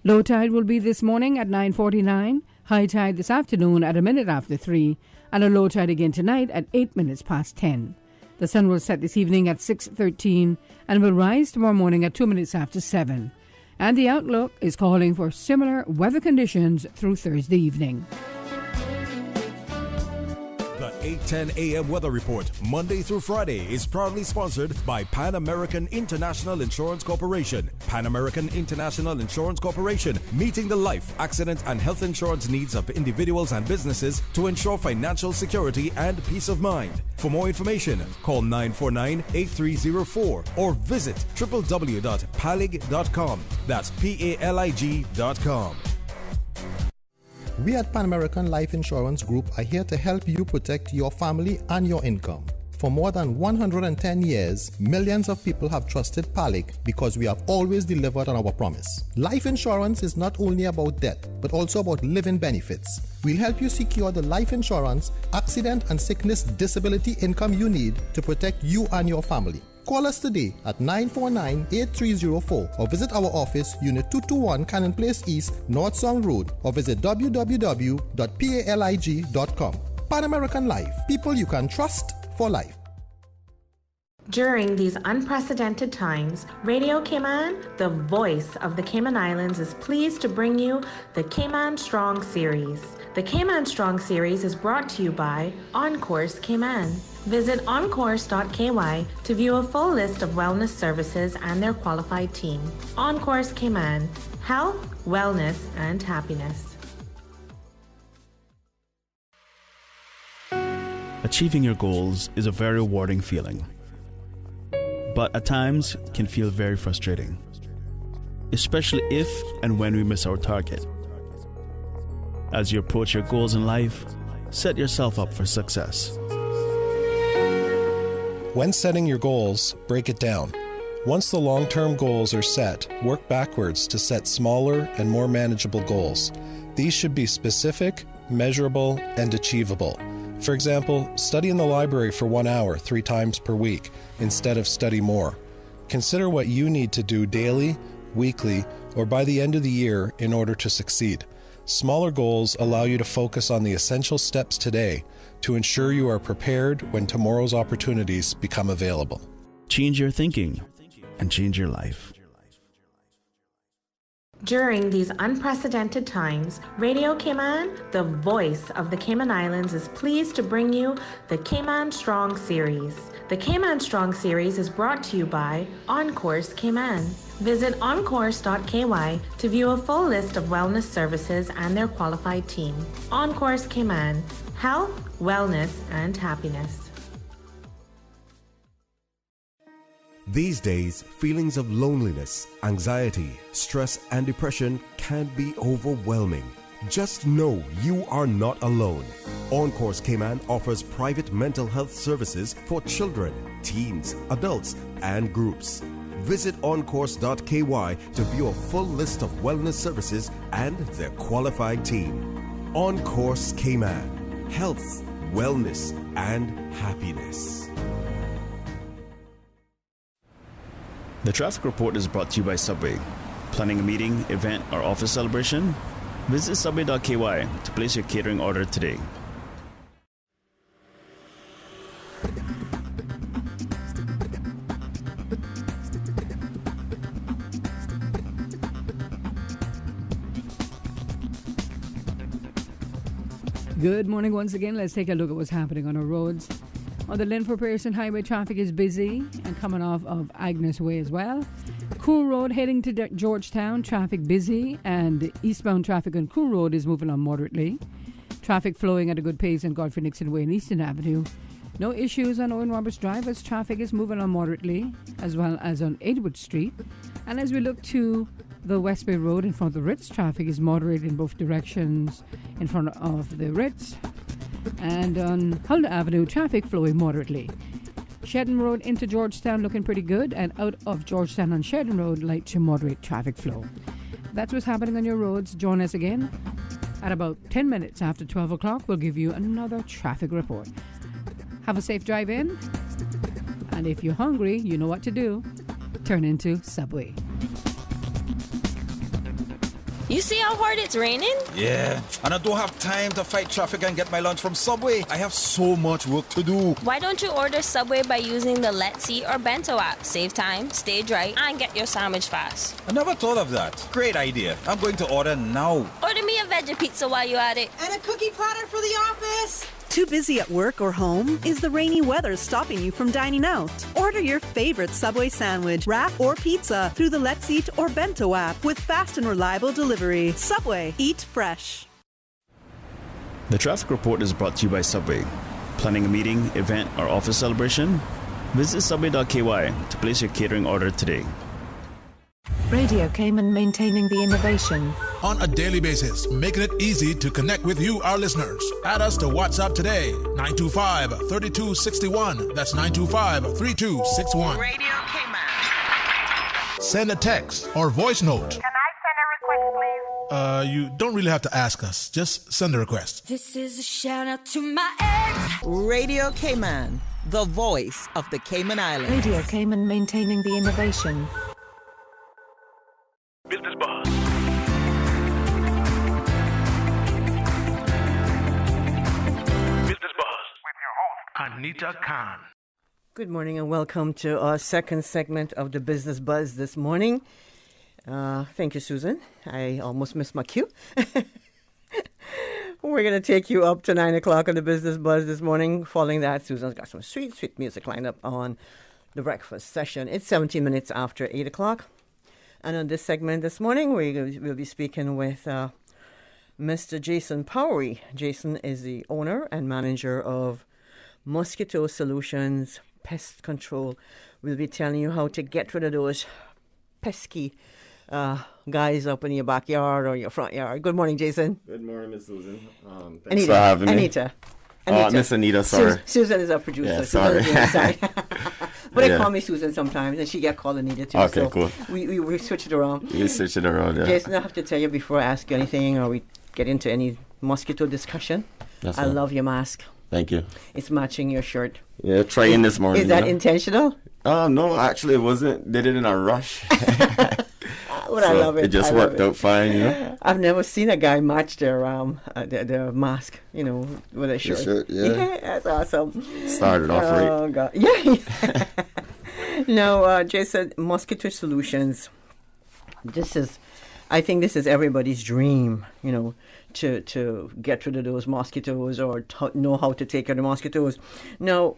Low tide will be this morning at 9:49, high tide this afternoon at a minute after 3, and a low tide again tonight at 8 minutes past 10. The sun will set this evening at 6:13 and will rise tomorrow morning at 2 minutes after 7. And the outlook is calling for similar weather conditions through Thursday evening. The 8:10 a.m. Weather Report, Monday through Friday, is proudly sponsored by Pan American International Insurance Corporation. Pan American International Insurance Corporation, meeting the life, accident, and health insurance needs of individuals and businesses to ensure financial security and peace of mind. For more information, call 949-8304 or visit www.palig.com. That's PALIG.com. We at Pan American Life Insurance Group are here to help you protect your family and your income. For more than 110 years, millions of people have trusted PALIG because we have always delivered on our promise. Life insurance is not only about death, but also about living benefits. We'll help you secure the life insurance, accident and sickness disability income you need to protect you and your family. Call us today at 949-8304 or visit our office, Unit 221 Cannon Place East, North Song Road, or visit www.palig.com. Pan American Life, people you can trust for life. During these unprecedented times, Radio Cayman, the voice of the Cayman Islands, is pleased to bring you the Cayman Strong Series. The Cayman Strong Series is brought to you by OnCourse Cayman. Visit oncourse.ky to view a full list of wellness services and their qualified team. OnCourse Cayman, health, wellness, and happiness. Achieving your goals is a very rewarding feeling, but at times can feel very frustrating, especially if and when we miss our target. As you approach your goals in life, set yourself up for success. When setting your goals, break it down. Once the long-term goals are set, work backwards to set smaller and more manageable goals. These should be specific, measurable, and achievable. For example, study in the library for 1 hour 3 times per week instead of study more. Consider what you need to do daily, weekly, or by the end of the year in order to succeed. Smaller goals allow you to focus on the essential steps today to ensure you are prepared when tomorrow's opportunities become available. Change your thinking and change your life. During these unprecedented times, Radio Cayman, the voice of the Cayman Islands, is pleased to bring you the Cayman Strong Series. The Cayman Strong Series is brought to you by OnCourse Cayman. Visit oncourse.ky to view a full list of wellness services and their qualified team. OnCourse Cayman, health, wellness, and happiness. These days, feelings of loneliness, anxiety, stress, and depression can be overwhelming. Just know you are not alone. OnCourse Cayman offers private mental health services for children, teens, adults, and groups. Visit oncourse.ky to view a full list of wellness services and their qualified team. OnCourse Cayman, health, wellness, and happiness. The traffic report is brought to you by Subway. Planning a meeting, event, or office celebration? Visit subway.ky to place your catering order today. Good morning once again. Let's take a look at what's happening on our roads. On the Linford Pearson Highway, traffic is busy and coming off of Agnes Way as well. Cool Road heading to Georgetown, traffic busy, and eastbound traffic on Cool Road is moving on moderately. Traffic flowing at a good pace on Godfrey Nixon Way and Eastern Avenue. No issues on Owen Roberts Drive as traffic is moving on moderately, as well as on Edward Street. And as we look to the West Bay Road in front of the Ritz, traffic is moderate in both directions in front of the Ritz. And on Hulda Avenue, traffic flowing moderately. Shedden Road into Georgetown looking pretty good, and out of Georgetown on Shedden Road, light to moderate traffic flow. That's what's happening on your roads. Join us again at about 10 minutes after 12 o'clock. We'll give you another traffic report. Have a safe drive in, and if you're hungry, you know what to do. Turn into Subway. You see how hard it's raining? Yeah, and I don't have time to fight traffic and get my lunch from Subway. I have so much work to do. Why don't you order Subway by using the Let's Eat or Bento app? Save time, stay dry, and get your sandwich fast. I never thought of that. Great idea. I'm going to order now. Order me a veggie pizza while you're at it. And a cookie platter for the office. Too busy at work or home? Is the rainy weather stopping you from dining out? Order your favorite Subway sandwich, wrap, or pizza through the Let's Eat or Bento app with fast and reliable delivery. Subway, eat fresh. The traffic report is brought to you by Subway. Planning a meeting, event, or office celebration? Visit subway.ky to place your catering order today. Radio Cayman, maintaining the innovation. On a daily basis, making it easy to connect with you, our listeners. Add us to WhatsApp today, 925-3261. That's 925-3261. Radio Cayman. Send a text or voice note. Can I send a request, please? You don't really have to ask us. Just send a request. This is a shout out to my ex. Radio Cayman, the voice of the Cayman Islands. Radio Cayman, maintaining the innovation. Business Buzz. Business Buzz with your host, Anita Khan. Good morning and welcome to our second segment of the Business Buzz this morning. Thank you, Susan. I almost missed my cue. We're going to take you up to 9 o'clock on the Business Buzz this morning. Following that, Susan's got some sweet, sweet music lined up on the breakfast session. It's 17 minutes after 8 o'clock. And on this segment this morning, we'll be speaking with Mr. Jason Powery. Jason is the owner and manager of Mosquito Solutions Pest Control. We'll be telling you how to get rid of those pesky guys up in your backyard or your front yard. Good morning, Jason. Good morning, Miss Susan. Thanks Anita, for having me. Anita. Miss Anita, sorry. Susan is our producer. Yeah, sorry. But they call me Susan sometimes, and she get called Anita too. Okay, so cool. We switch it around. We switch it around, yeah. Jason, I have to tell you before I ask you anything or we get into any mosquito discussion, That's I right. last your mask. Thank you. It's matching your shirt. Yeah, trying this morning. Is that intentional? No, actually it wasn't. Did it in a rush. Well, I love it. It just worked out fine, you know. I've never seen a guy match their mask, with a shirt. Yeah, that's awesome. Started off right. Oh, God. Yeah. Now, Jason, Mosquito Solutions. I think this is everybody's dream, to get rid of those mosquitoes or know how to take care of the mosquitoes. Now,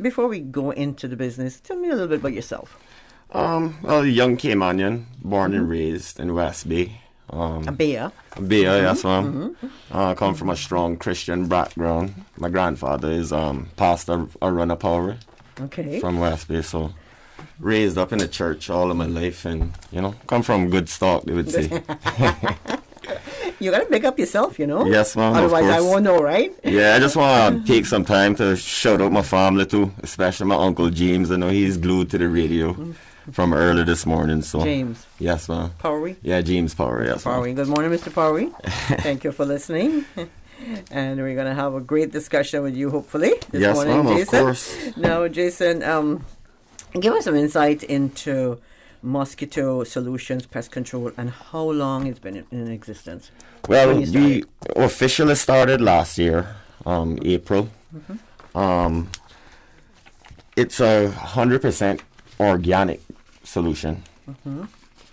before we go into the business, tell me a little bit about yourself. Well, young Caymanian, born and raised in West Bay. A Bayer, yes, ma'am. Come from a strong Christian background. My grandfather is pastor or runner power. Okay. From West Bay, so raised up in the church all of my life, and come from good stock, they would say. You gotta pick up yourself, Yes, ma'am. Otherwise, I won't know, right? Yeah, I just want to take some time to shout out my family too, especially my uncle James. I know he's glued to the radio from early this morning. So James. Yes, ma'am. Powery? Yeah, James Powery. Yes, ma'am. Powery. Good morning, Mr. Powery. Thank you for listening. And we're going to have a great discussion with you, hopefully, this morning, ma'am, Jason. of course. Now, Jason, give us some insight into Mosquito Solutions Pest Control and how long it's been in existence. Well, we officially started last year, April. Mm-hmm. It's a 100% organic solution. Mm-hmm.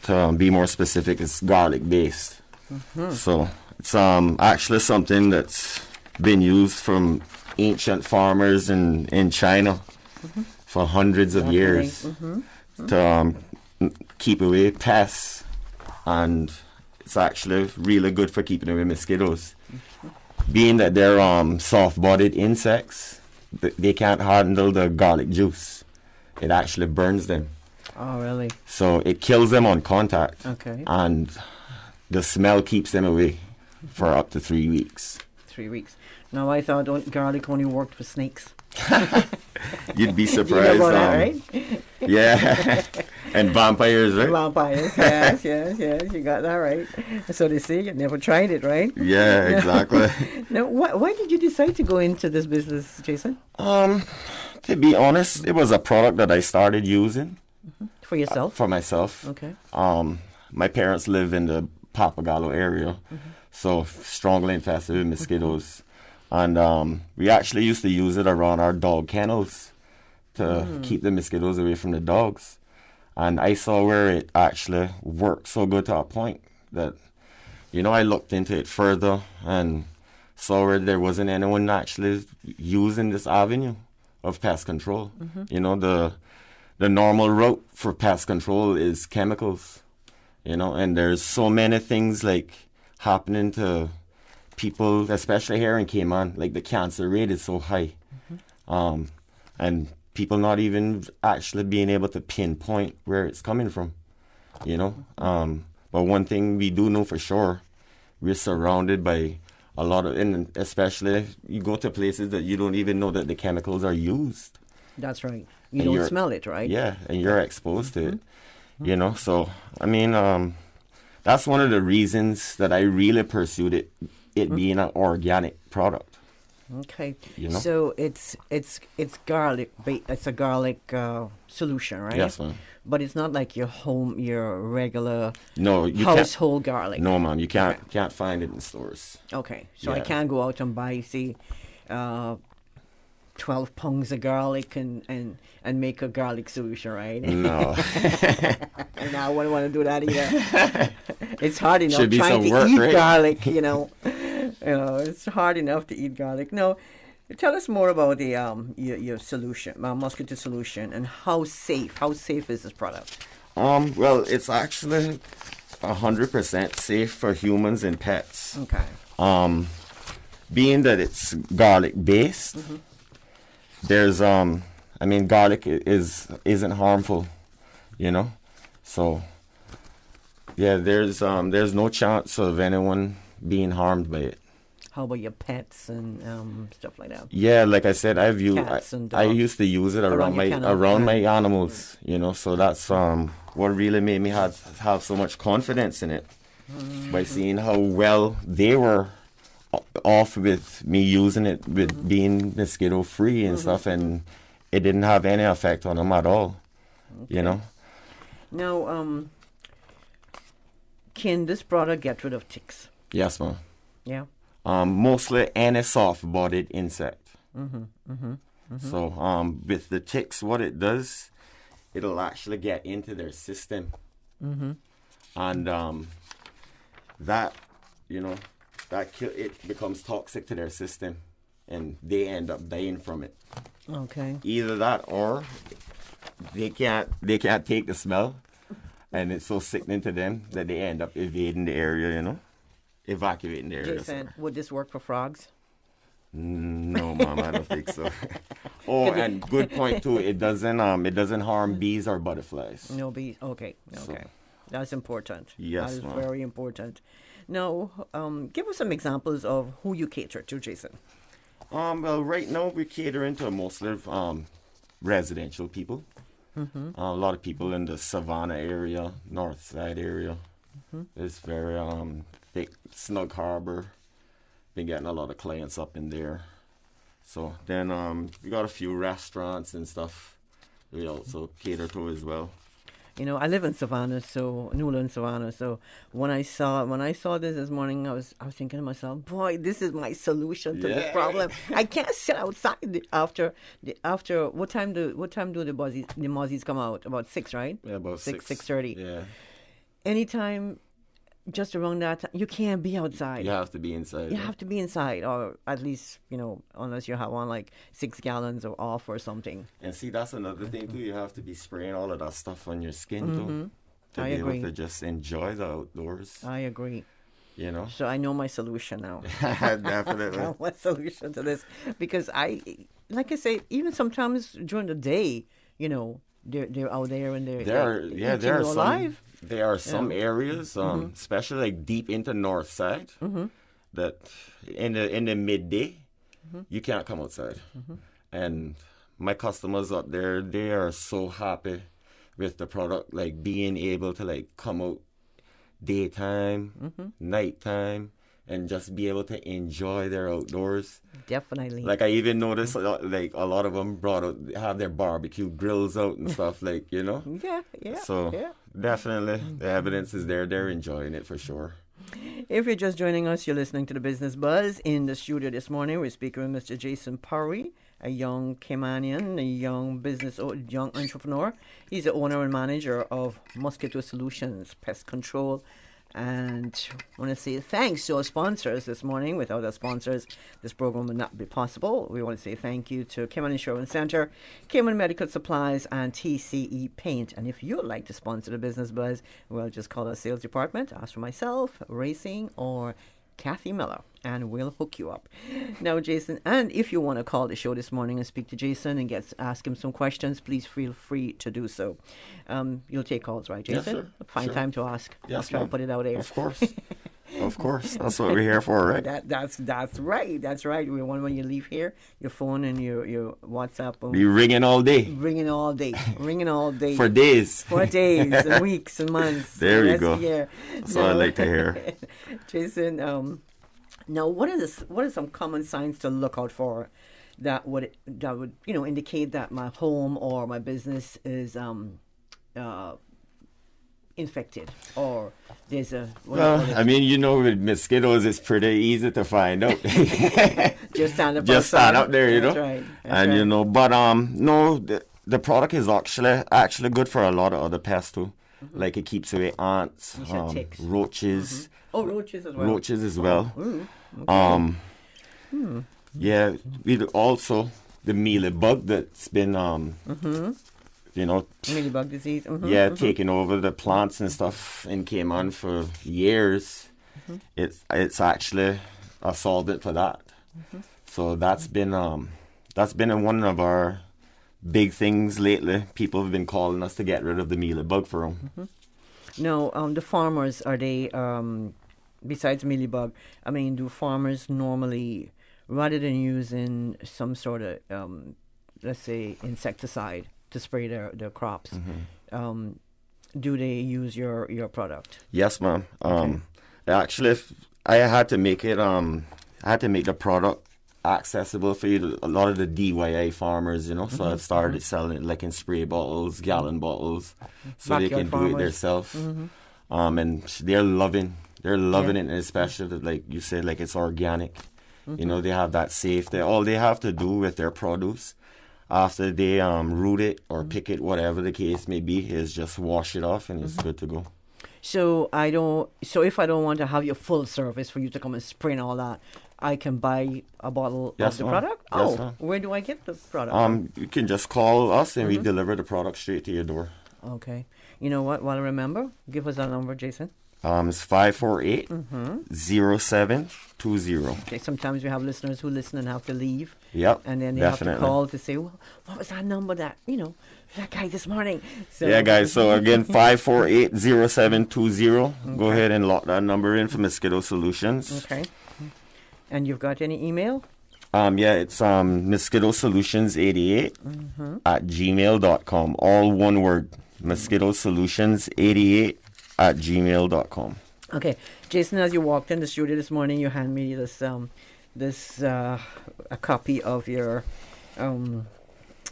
To be more specific, it's garlic based. Mm-hmm. So it's actually something that's been used from ancient farmers in China for hundreds of years to keep away pests, and it's actually really good for keeping away mosquitoes. Being that they're soft-bodied insects, they can't handle the garlic juice. It actually burns them. Oh, really? So it kills them on contact. Okay. And the smell keeps them away for up to 3 weeks. 3 weeks. Now, I thought garlic only worked for snakes. You'd be surprised. You know about that, right? Yeah. And vampires, right? Vampires, yes. You got that right. So they say you never tried it, right? Yeah, exactly. Now, why did you decide to go into this business, Jason? To be honest, it was a product that I started using. For yourself? For myself. Okay. My parents live in the Pappagallo area, so strongly infested with mosquitoes. And we actually used to use it around our dog kennels to keep the mosquitoes away from the dogs. And I saw where it actually worked so good to a point that, I looked into it further and saw where there wasn't anyone actually using this avenue of pest control. The normal route for pest control is chemicals, and there's so many things like happening to people, especially here in Cayman, like the cancer rate is so high. And people not even actually being able to pinpoint where it's coming from, But one thing we do know for sure, we're surrounded by a lot of, and especially you go to places that you don't even know that the chemicals are used. That's right. You don't smell it, right? Yeah, and you're exposed to it, So, that's one of the reasons that I really pursued it being an organic product. Okay. So it's garlic. It's a garlic solution, right? Yes, ma'am. But it's not like your regular household garlic. No, ma'am. You can't find it in stores. Okay. So I can't go out and buy 12 pounds of garlic and make a garlic solution, right? No. And I wouldn't want to do that either. It's hard enough Should be trying some to work, eat right? garlic, it's hard enough to eat garlic. No, tell us more about the your solution, mosquito solution, and how safe is this product? Well, it's actually 100% safe for humans and pets. Okay. Being that it's garlic based, there's garlic isn't harmful, So yeah, there's no chance of anyone being harmed by it. How about your pets and stuff like that? Yeah, like I said, Cats and I dogs. used to use it around my animals, So that's what really made me have so much confidence in it, by seeing how well they were off with me using it, with being mosquito free and stuff, and it didn't have any effect on them at all. Now, can this product get rid of ticks? Yes, ma'am. Yeah. Mostly any soft-bodied insect. So with the ticks, what it does, it'll actually get into their system, and that it becomes toxic to their system, and they end up dying from it. Okay. Either that, or they can't take the smell, and it's so sickening to them that they end up evading the area, evacuating the area. Jason, would this work for frogs? No, Mom, I don't think so. And good point too. It doesn't harm bees or butterflies. No bees. Okay. So, that's important. Yes, that is ma'am. very important. Now, give us some examples of who you cater to, Jason. Well, right now we're catering to mostly residential people. A lot of people in the Savannah area, North Side area. It's very thick, Snug Harbor. Been getting a lot of clients up in there. So then we got a few restaurants and stuff we also cater to as well. I live in Savannah, Newland, Savannah. So when I saw this morning, I was thinking to myself, boy, this is my solution to this problem. I can't sit outside after what time do the mozzies come out? About 6, right? Yeah, about 6. 6:30. Yeah. Anytime just around that, you can't be outside. You have to be inside. You have to be inside, or at least, unless you have on like 6 gallons or off or something. And see, that's another thing too. You have to be spraying all of that stuff on your skin too, to be able to just enjoy the outdoors. I agree. So I know my solution now. Definitely. I know my solution to this, because like I say, even sometimes during the day, they're out there and there are some areas, especially like deep into north side, that in the midday, you can't come outside. And my customers up there, they are so happy with the product, like being able to like come out daytime, nighttime, and just be able to enjoy their outdoors. Definitely. Like I even noticed, like a lot of them have their barbecue grills out and stuff, like Yeah. So definitely, the evidence is there. They're enjoying it for sure. If you're just joining us, you're listening to the Business Buzz. In the studio this morning, we're speaking with Mr. Jason Parry, a young Caymanian, a young entrepreneur. He's the owner and manager of Mosquito Solutions, Pest Control. And I want to say thanks to our sponsors this morning. Without our sponsors, this program would not be possible. We want to say thank you to Cayman Insurance Center, Cayman Medical Supplies, and TCE Paint. And if you'd like to sponsor the Business Buzz, well, just call our sales department, ask for myself, Racing, or Kathy Miller, and we'll hook you up. Now, Jason, and if you want to call the show this morning and speak to Jason and ask him some questions, please feel free to do so. You'll take calls, right, Jason? Yes, sir. Find time to ask. Yes, I'll try to put it out there. Of course. Of course. That's what we're here for, right? That's right. That's right. We want when you leave here, your phone and your WhatsApp be ringing all day. Ringing all day. Ringing all day. For days. For days, and weeks, and months. There we go. Yeah. That's what I like to hear. Jason, now what are some common signs to look out for that would indicate that my home or my business is infected, or there's a with mosquitoes it's pretty easy to find out. Just stand up there, That's right. The product is actually good for a lot of other pests too. Like it keeps away ants, roaches. Roaches as well. Roaches as well. Okay. Yeah, we also the mealy bug that's been mealybug disease. Taking over the plants and stuff in Cayman for years. It's actually a solvent for that. So that's been one of our big things lately. People have been calling us to get rid of the mealybug for them. Now, the farmers, are they besides mealybug? I mean, do farmers normally, rather than using some sort of let's say insecticide to spray their crops, do they use your product? Yes, ma'am. Actually, I had to make it. I had to make the product accessible for a lot of the DIY farmers, So I've started selling it like in spray bottles, gallon bottles, so Backyard they can farmers. do it themselves. And they're loving it, and especially like you said, like it's organic. They have that safety. All they have to do with their produce after they root it or pick it, whatever the case may be, is just wash it off and it's good to go. So if I don't want to have your full service for you to come and spray and all that, I can buy a bottle of the product? Yes, ma'am. Where do I get the product? You can just call us and we deliver the product straight to your door. Okay. You know what? While I remember, give us that number, Jason. It's 548-0720. Okay, sometimes we have listeners who listen and have to leave. Yep, and then they have to call to say, well, what was that number that guy this morning? So, yeah, guys, so again, 548-0720. Go ahead and lock that number in for Mosquito Solutions. Okay. And you've got any email? It's mosquitosolutions88 at gmail.com. All one word, mosquitosolutions88 at gmail.com. Okay. Jason, as you walked in the studio this morning, you handed me this a copy of your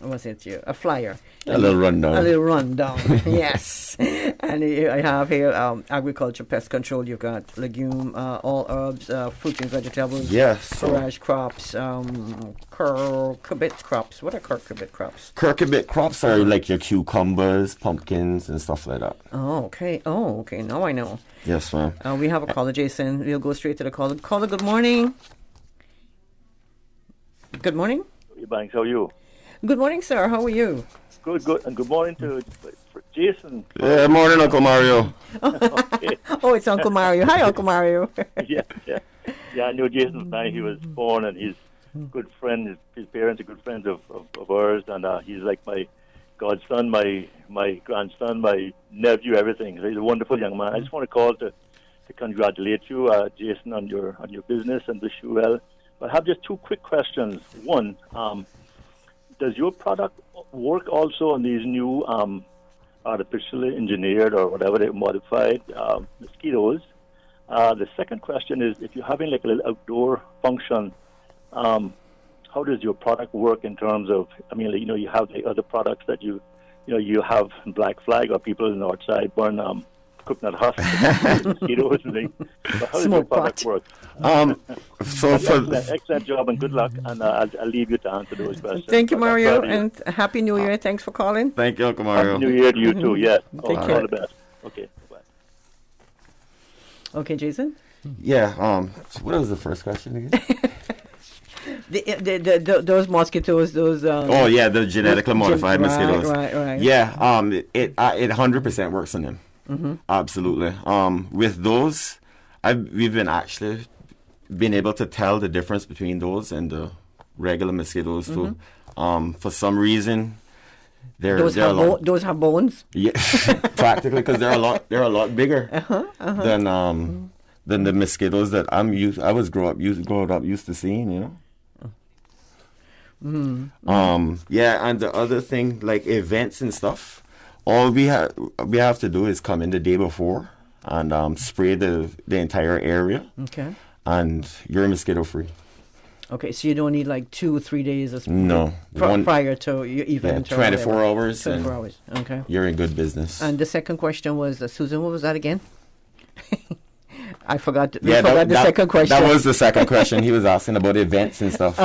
was it a flyer? A little rundown. A little rundown, yes. And I have here agriculture, pest control. You've got legume, all herbs, fruit and vegetables. Yes. Forage crops, cucurbit crops. What are cucurbit crops? Cucurbit crops are like your cucumbers, pumpkins, and stuff like that. Oh, okay. Now I know. Yes, ma'am. We have a caller, Jason. We'll go straight to the caller. Caller, good morning. Good morning. Banks, how are you? Good morning, sir. How are you? Good. And good morning to Jason. Yeah, morning, Uncle Mario. Okay. Oh, it's Uncle Mario. Hi, Uncle Mario. Yeah, I know Jason's nice. He was born, and he's good friend. His parents are good friends of ours, and he's like my godson, my grandson, my nephew, everything. So he's a wonderful young man. I just want to call to congratulate you, Jason, on your business and wish you well. But I have just two quick questions. One, does your product work also on these new artificially engineered or whatever they modified mosquitoes? The second question is, if you're having like a little outdoor function, how does your product work in terms of, you have the other products that you have Black Flag, or people in the north side burn coconut husks, mosquitoes and things. So how does your product work? Excellent job and good luck, and I'll leave you to answer those questions. Thank you, Mario, and Happy New Year. Thanks for calling. Thank you, Uncle Mario. Happy New Year to you too, yes. Take care. All the best. Okay, bye. Okay, Jason? Yeah, what was the first question again? Those mosquitoes, those... the genetically modified mosquitoes. Right. Yeah, it 100% works on them. Mm-hmm. Absolutely. With those, we've been able to tell the difference between those and the regular mosquitoes too. For some reason, those have bones. Yeah, practically, because they're a lot bigger than the mosquitoes that I was growing up used to seeing. You know. Yeah, and the other thing, like events and stuff, all we have to do is come in the day before and spray the entire area. Okay. And you're mosquito free. Okay, so you don't need like 2 or 3 days of prior to your event. Yeah, 24 hours. 24 hours. Okay. You're in good business. And the second question was, Susan, what was that again? I forgot. The second question. That was the second question. He was asking about events and stuff.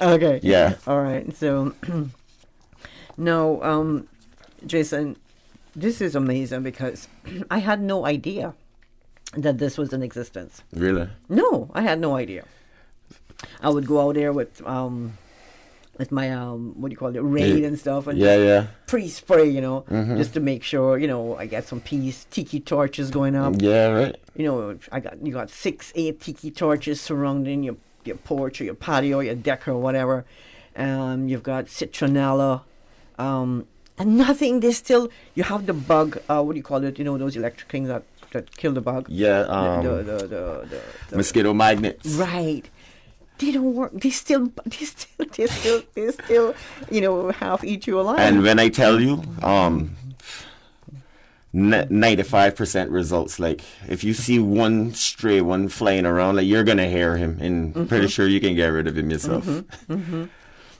Okay. Yeah. All right. So, now, Jason, this is amazing because I had no idea that this was in existence. Really? No, I had no idea. I would go out there with my raid and stuff, and pre-spray, just to make sure, I get some tiki torches going up. Yeah, right. You got 6-8 tiki torches surrounding your porch or your patio, your deck or whatever. You've got citronella, and nothing. You have the bug. Those electric things that kill the bug. Yeah. The mosquito magnets. Right. They don't work. They still, half eat you alive. And when I tell you, 95% results. Like if you see one stray one flying around, like you're gonna hear him, and pretty sure you can get rid of him yourself.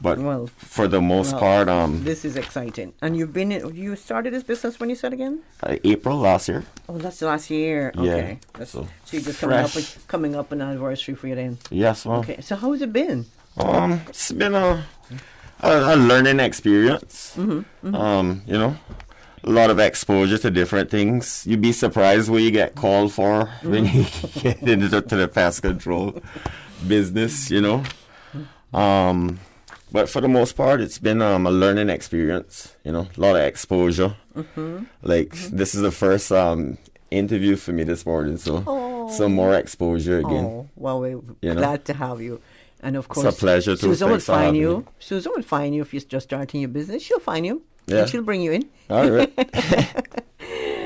But for the most part, this is exciting. And you started this business when you said again? April last year. Oh, that's last year. Okay. Yeah. So you're just coming up an anniversary for you then. Yes, ma'am. Okay. So how has it been? It's been a learning experience. A lot of exposure to different things. You'd be surprised what you get called for when you get into the pest control business. But for the most part, it's been a learning experience, a lot of exposure. This is the first interview for me this morning, so some more exposure again. Oh, well, we're glad to have you. And of course, it's a pleasure to Susan will find you. Susan will find you if you're just starting your business. She'll find you. Yeah. And she'll bring you in. All right.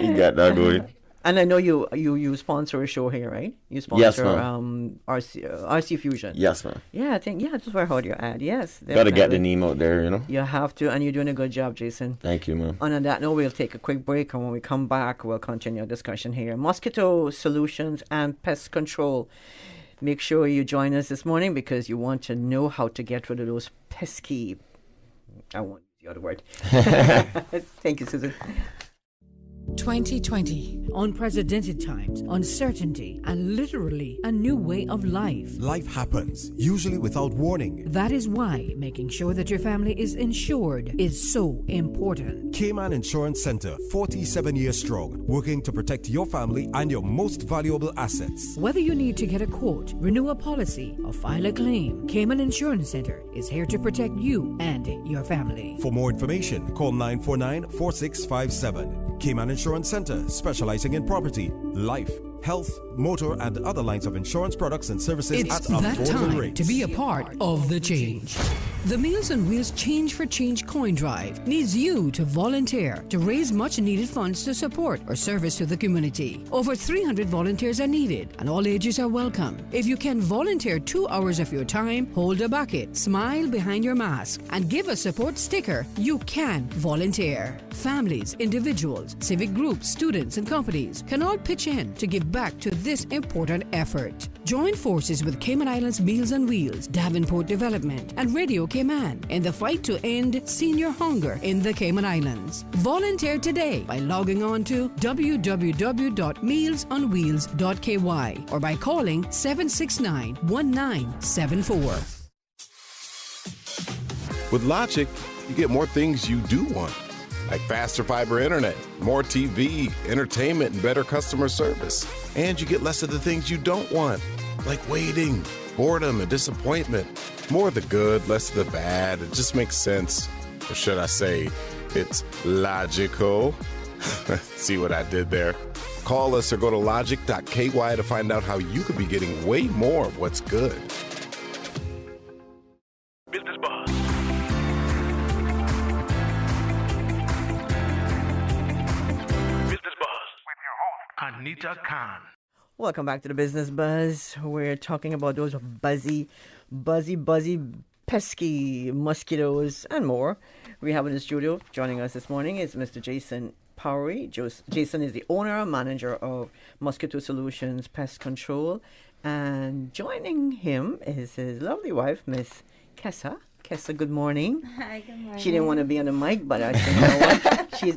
You got that going. And I know you sponsor a show here, right? You sponsor RC Fusion. Yes, ma'am. Yeah, that's where I heard your ad. Yes. Got to get the name out there, You have to, and you're doing a good job, Jason. Thank you, ma'am. And on that note, we'll take a quick break, and when we come back, we'll continue our discussion here. Mosquito solutions and pest control. Make sure you join us this morning because you want to know how to get rid of those pesky... The other word. Thank you, Susan. 2020. Unprecedented times, uncertainty, and literally a new way of life. Life happens, usually without warning. That is why making sure that your family is insured is so important. Cayman Insurance Center, 47 years strong, working to protect your family and your most valuable assets. Whether you need to get a quote, renew a policy, or file a claim, Cayman Insurance Center is here to protect you and your family. For more information, call 949-4657. Cayman Insurance Center, specializing in property, life, health, motor, and other lines of insurance products and services It's at that affordable time rates. to be a part of the change. The Meals on Wheels Change for Change coin drive needs you to volunteer to raise much needed funds to support or service to the community. Over 300 volunteers are needed and all ages are welcome. If you can volunteer 2 hours of your time, hold a bucket, smile behind your mask, and give a support sticker, you can volunteer. Families, individuals, civic groups, students, and companies can all pitch in to give back to this important effort. Join forces with Cayman Islands Meals on Wheels, Davenport Development, and Radio Cayman in the fight to end senior hunger in the Cayman Islands. Volunteer today by logging on to www.mealsonwheels.ky or by calling 769-1974. With Logic, you get more things you do want, like faster fiber internet, more TV, entertainment, and better customer service. And you get less of the things you don't want, like waiting, boredom, and disappointment. More of the good, less of the bad. It just makes sense. Or should I say, it's logical. See what I did there? Call us or go to logic.ky to find out how you could be getting way more of what's good. Business Buzz. Business Buzz with your host, Anita Khan. Welcome back to the Business Buzz. We're talking about those buzzy, pesky mosquitoes and more. We have in the studio, joining us this morning, is Mr. Jason Powery. Jason is the owner and manager of Mosquito Solutions Pest Control. And joining him is his lovely wife, Miss Kessa. Kessa, good morning. Hi, good morning. She didn't want to be on the mic, but I said, you know what?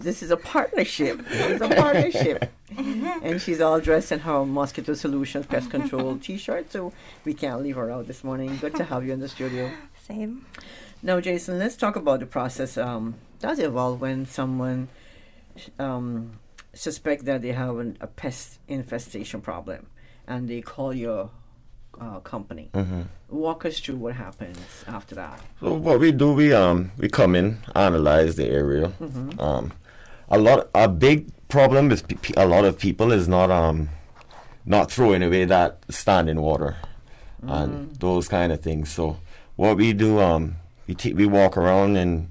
This is a partnership. It's a partnership. And she's all dressed in her Mosquito Solutions Pest Control t-shirt, so we can't leave her out this morning. Good to have you in the studio. Same. Now, Jason, let's talk about the process. Does evolve when someone suspect that they have a pest infestation problem and they call your company. Mm-hmm. Walk us through what happens after that. So what we do, we come in, analyze the area. Mm-hmm. A big problem with a lot of people is not throwing away that standing water and those kind of things. So what we do, we walk around and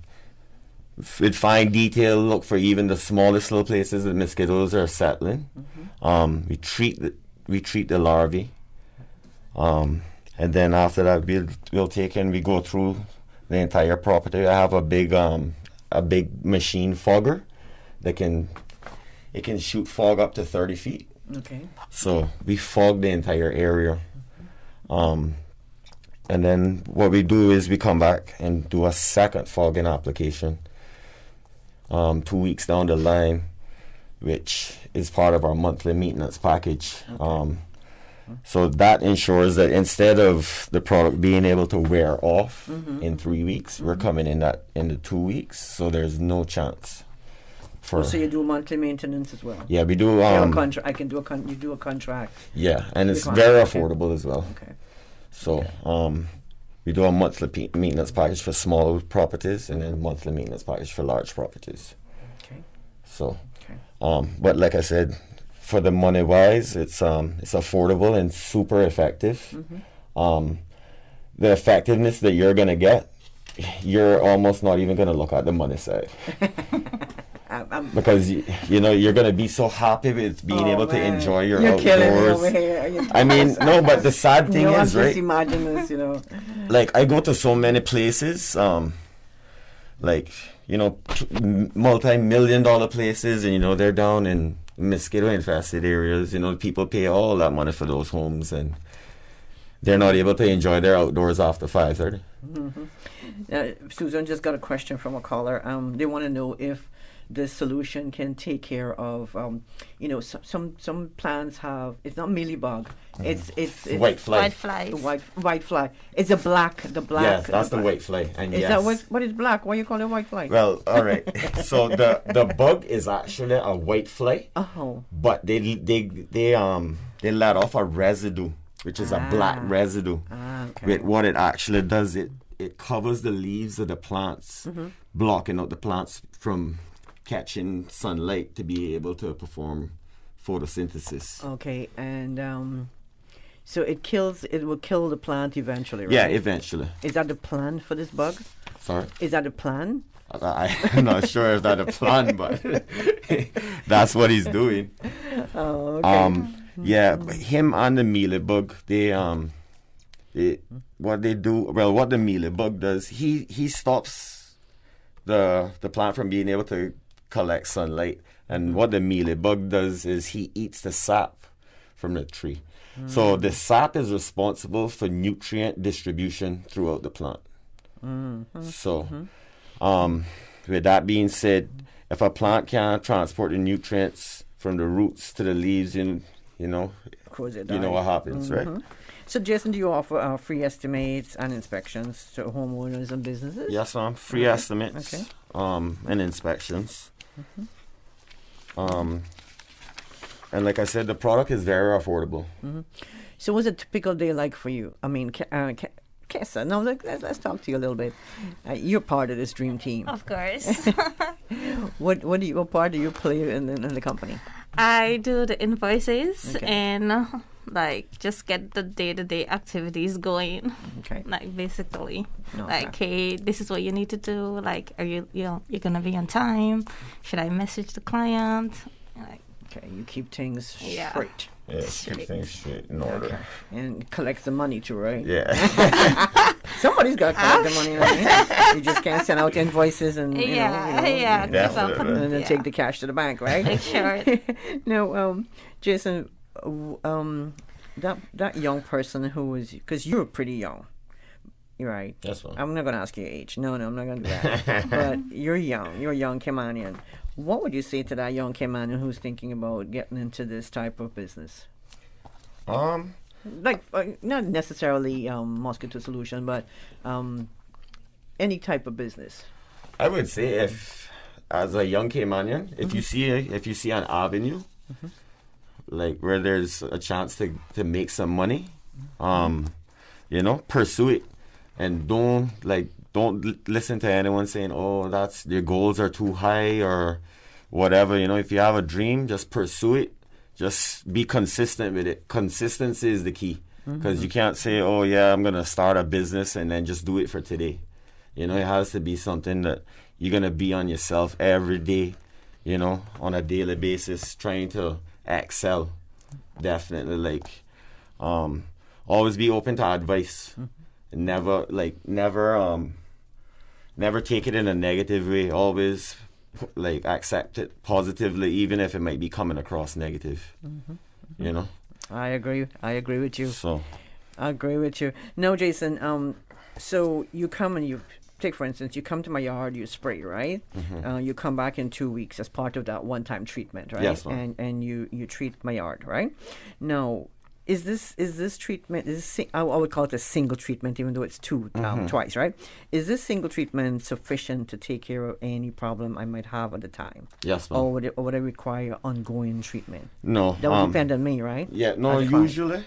with fine detail look for even the smallest little places that mosquitoes are settling. Mm-hmm. We treat the larvae. And then after that, we'll take and we go through the entire property. I have a big machine fogger that can shoot fog up to 30 feet. Okay. So we fog the entire area. And then what we do is we come back and do a second fogging application 2 weeks down the line, which is part of our monthly maintenance package. Okay. So that ensures that instead of the product being able to wear off in 3 weeks, we're coming in the 2 weeks. So there's no chance. So you do monthly maintenance as well? Yeah, we do. You do a contract. Yeah, and it's very affordable as well. Okay. So we do a monthly maintenance package for small properties and then a monthly maintenance package for large properties. Okay. So, but like I said, for the money wise, it's affordable and super effective. The effectiveness that you're gonna get, you're almost not even gonna look at the money side. Because you're gonna be so happy with being able to enjoy your outdoors. Killing me over here. I mean, no, but the sad thing is, I'm right? just imagine this, Like I go to so many places, multi-million-dollar places, and they're down in mosquito-infested areas. People pay all that money for those homes, and they're not able to enjoy their outdoors after 5:30. Susan just got a question from a caller. They want to know if this solution can take care of, some plants have, it's not mealybug, it's white fly. White flies. White fly. It's the black. Yes, that's the white fly. And is that what is black? Why you call it white fly? Well, all right. So the bug is actually a white fly. Oh. But they let off a residue, which is a black residue. Okay. With what it actually does, it covers the leaves of the plants, blocking out the plants from catching sunlight to be able to perform photosynthesis. Okay, and so it will kill the plant eventually, right? Yeah, eventually. Is that the plan for this bug? Sorry? Is that the plan? I'm not sure if that's a plan, but that's what he's doing. Oh, okay. Yeah, him and the mealybug, what the mealybug does, he stops the plant from being able to collect sunlight, and what the mealybug does is he eats the sap from the tree. So the sap is responsible for nutrient distribution throughout the plant. So with that being said, if a plant can't transport the nutrients from the roots to the leaves, you know what happens, right? So, Jason, do you offer free estimates and inspections to homeowners and businesses? Yes, ma'am. Free estimates and inspections. And like I said, the product is very affordable. So what's a typical day like for you? I mean, Kessa, now let's talk to you a little bit. You're part of this dream team. Of course. What part do you play in the company? I do the invoices and just get the day-to-day activities going. Okay. Basically. Hey, this is what you need to do. Are you're gonna be on time? Should I message the client? Okay, you keep things straight. Yeah, keep things straight in order. Okay. And collect the money too, right? Yeah. Somebody's got to collect the money. Right? You just can't send out invoices and definitely. And then take the cash to the bank, right? Make sure. No, Jason, that young person who was, because you were pretty young. You're right. That's fine. I'm not going to ask your age. No, I'm not going to do that. But you're young. You're a young Caymanian. What would you say to that young Caymanian who's thinking about getting into this type of business? Not necessarily Mosquito Solution, but any type of business. I would say, if as a young Caymanian, if you see an avenue, where there's a chance to make some money, pursue it, and don't listen to anyone saying, "Oh, your goals are too high," or whatever. If you have a dream, just pursue it. Just be consistent with it. Consistency is the key, because you can't say, "Oh yeah, I'm gonna start a business," and then just do it for today. It has to be something that you're gonna be on yourself every day, on a daily basis, trying to excel. Definitely, always be open to advice. Never take it in a negative way. Always accept it positively, even if it might be coming across negative. I agree with you. So I agree with you. No, Jason, so you come and you take, for instance, you come to my yard, you spray, right? You come back in 2 weeks as part of that one-time treatment, right? Yes, ma'am. And you treat my yard, right? Now, is this treatment, I would call it a single treatment, even though it's twice, right? Is this single treatment sufficient to take care of any problem I might have at the time? Yes, ma'am. Or would it require ongoing treatment? No. That would depend on me, right? Yeah, no, usually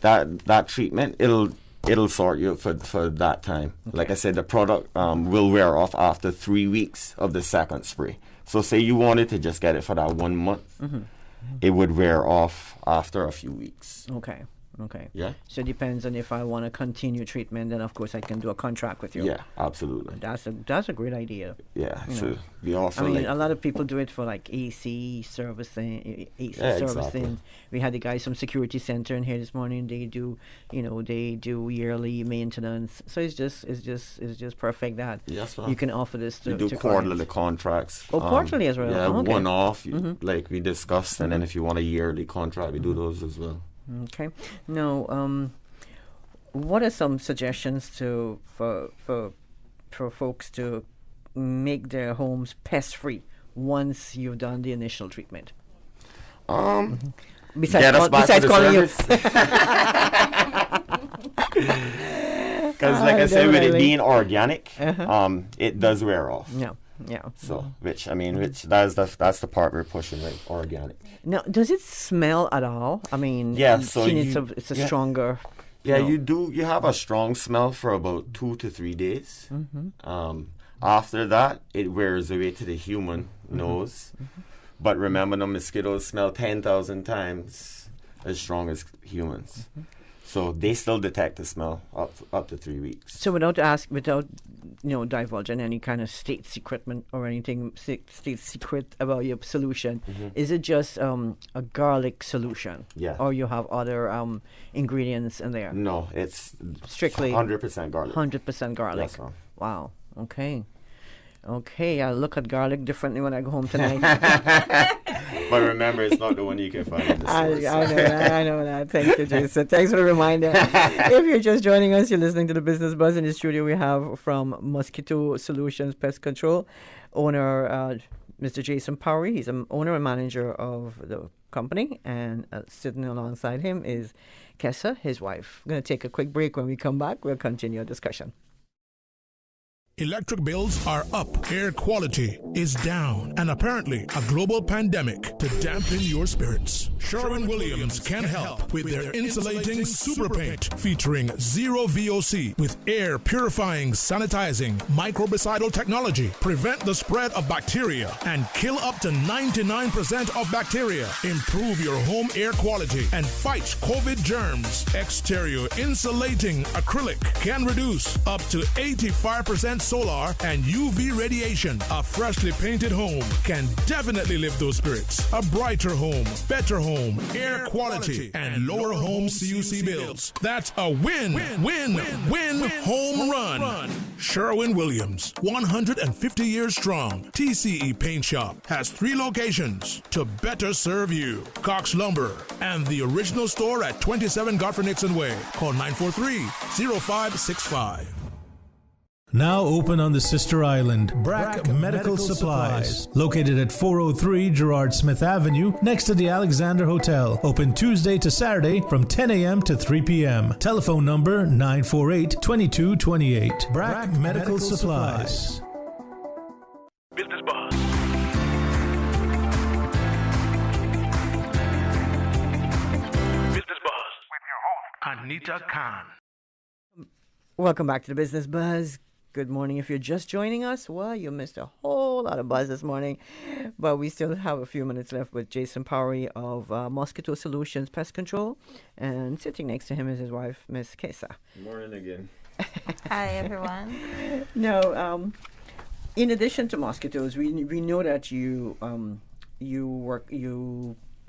that treatment, it'll sort you for that time. Okay. Like I said, the product will wear off after 3 weeks of the second spray. So say you wanted to just get it for that 1 month. It would wear off after a few weeks. Okay. Yeah. So it depends on if I want to continue treatment, then of course I can do a contract with you. Yeah, absolutely. That's a great idea. Yeah. So we offer. A lot of people do it for AC servicing. Exactly. We had the guys from Security Center in here this morning. They do yearly maintenance. So it's just perfect that you can offer this to do quarterly contracts. Oh, quarterly as well. Yeah, okay. one off, like we discussed, and then if you want a yearly contract, we do those as well. Okay. Now, what are some suggestions for folks to make their homes pest-free once you've done the initial treatment? Besides calling you. Because, like I said, with it being organic, it does wear off. Yeah. So, that's the part we're pushing, right? Organic. Now, does it smell at all? I mean, yeah. So it's a stronger. Yeah, you do. You have a strong smell for about 2 to 3 days. After that, it wears away to the human nose. But remember, the mosquitoes smell 10,000 times as strong as humans. So they still detect the smell up to 3 weeks. So without divulging any kind of state secret or anything state secret about your solution, is it just a garlic solution? Yeah. Or you have other ingredients in there? No, it's strictly 100% garlic. 100% garlic. Yes, ma'am. Wow. Okay, I'll look at garlic differently when I go home tonight. But remember, it's not the one you can find in the stores. I know that. Thank you, Jason. Thanks for the reminder. If you're just joining us, you're listening to the Business Buzz. In the studio, we have from Mosquito Solutions Pest Control owner, Mr. Jason Powery. He's an owner and manager of the company, and sitting alongside him is Kessa, his wife. We're going to take a quick break. When we come back, we'll continue our discussion. Electric bills are up, air quality is down, and apparently a global pandemic to dampen your spirits. Sherwin-Williams can help with their insulating super paint featuring zero VOC with air purifying, sanitizing, microbicidal technology. Prevent the spread of bacteria and kill up to 99% of bacteria. Improve your home air quality and fight COVID germs. Exterior insulating acrylic can reduce up to 85% solar and UV radiation. A freshly painted home can definitely lift those spirits. A brighter home, better home, air quality, and lower home CUC bills. That's a win home run. Sherwin-Williams, 150 years strong. TCE Paint Shop has 3 locations to better serve you. Cox Lumber and the original store at 27 Godfrey Nixon Way. Call 943-0565. Now open on the sister island, Brack Medical Supplies. Located at 403 Gerard Smith Avenue, next to the Alexander Hotel. Open Tuesday to Saturday from 10 a.m. to 3 p.m. Telephone number 948-2228. Brack Medical Supplies. Business Buzz. Business Buzz with your host, Anita Khan. Welcome back to the Business Buzz. Good morning. If you're just joining us, well, you missed a whole lot of buzz this morning, but we still have a few minutes left with Jason Powery of Mosquito Solutions Pest Control, and sitting next to him is his wife, Miss Kessa. Good morning again. Hi, everyone. Now, in addition to mosquitoes, we know that you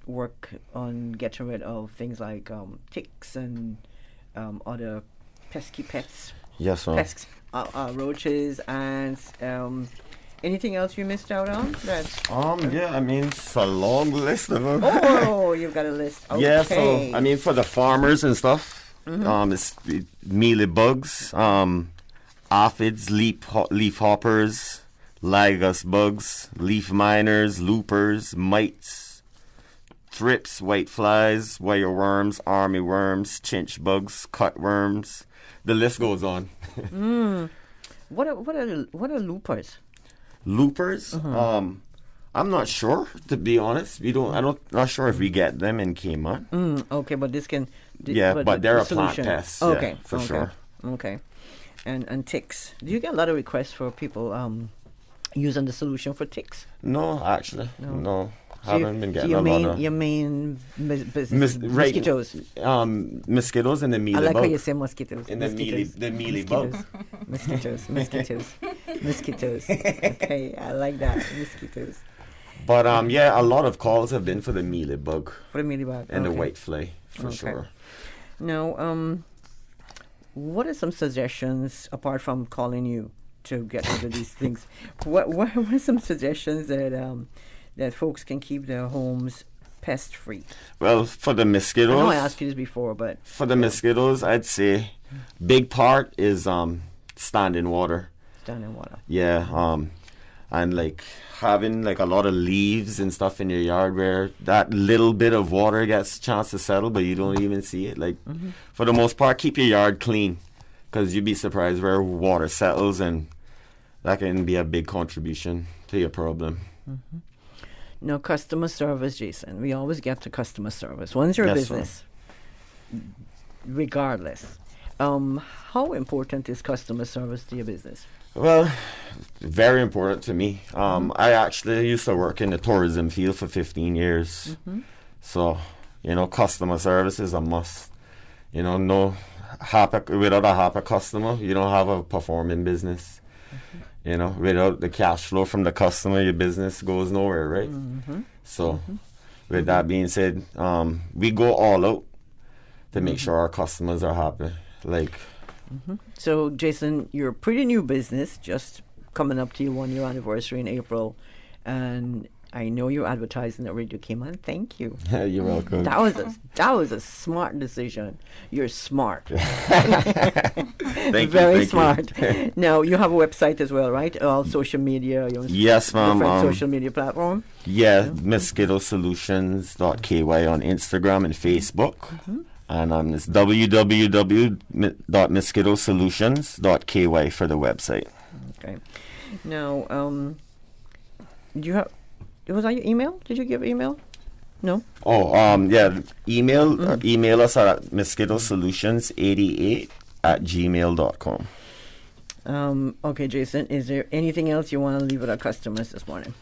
work on getting rid of things like ticks and other pesky pets. Yes, ma'am. Pests, roaches, and anything else you missed out on? Yeah, I mean, it's a long list of them. Oh, you've got a list. Okay. Yeah, so, I mean, for the farmers and stuff, it's mealy bugs, aphids, leaf hoppers, lygus bugs, leaf miners, loopers, mites, thrips, white flies, wire worms, army worms, chinch bugs, cutworms. The list goes on. What are loopers? Loopers? I'm not sure, to be honest. Not sure if we get them in Cayman. Okay, but this can. But they're a plant pest. Okay, yeah, for sure. Okay, and ticks. Do you get a lot of requests for people using the solution for ticks? No, actually, no. So haven't been getting a lot of your main business mosquitoes. Mosquitoes and the mealy bug. I like how you say mosquitoes. And the mealy bug. Mosquitoes. Okay, I like that, mosquitoes. But a lot of calls have been for the mealy bug. For the mealy bug. And the white fly, for sure. Now, what are some suggestions apart from calling you to get rid of these things? What are some suggestions that folks can keep their homes pest free? Well, for the mosquitoes, I know I asked you this before, but for the mosquitoes, I'd say big part is standing water. Standing water. Yeah, and like having like a lot of leaves and stuff in your yard where that little bit of water gets a chance to settle, but you don't even see it. Like for the most part, keep your yard clean, because you'd be surprised where water settles, and that can be a big contribution to your problem. No, customer service, Jason. We always get to customer service. Once you're a business, regardless, how important is customer service to your business? Well, very important to me. I actually used to work in the tourism field for 15 years. So, customer service is a must. Without a happy customer, you don't have a performing business. Without the cash flow from the customer, your business goes nowhere, right? So, with that being said, we go all out to make sure our customers are happy. So, Jason, you're a pretty new business, just coming up to your 1-year anniversary in April, and I know you're advertising at Radio Cayman. Thank you. You're welcome. That was a smart decision. You're smart. Very smart. Now, you have a website as well, right? All social media. Yes, ma'am. Different social media platform. Yeah, mosquitosolutions.ky on Instagram and Facebook. And it's www.mosquitosolutions.ky for the website. Okay. Now, do you have... Was that your email? Did you give email? No? Yeah. Email us at mosquitosolutions88@gmail.com. Okay, Jason, is there anything else you want to leave with our customers this morning?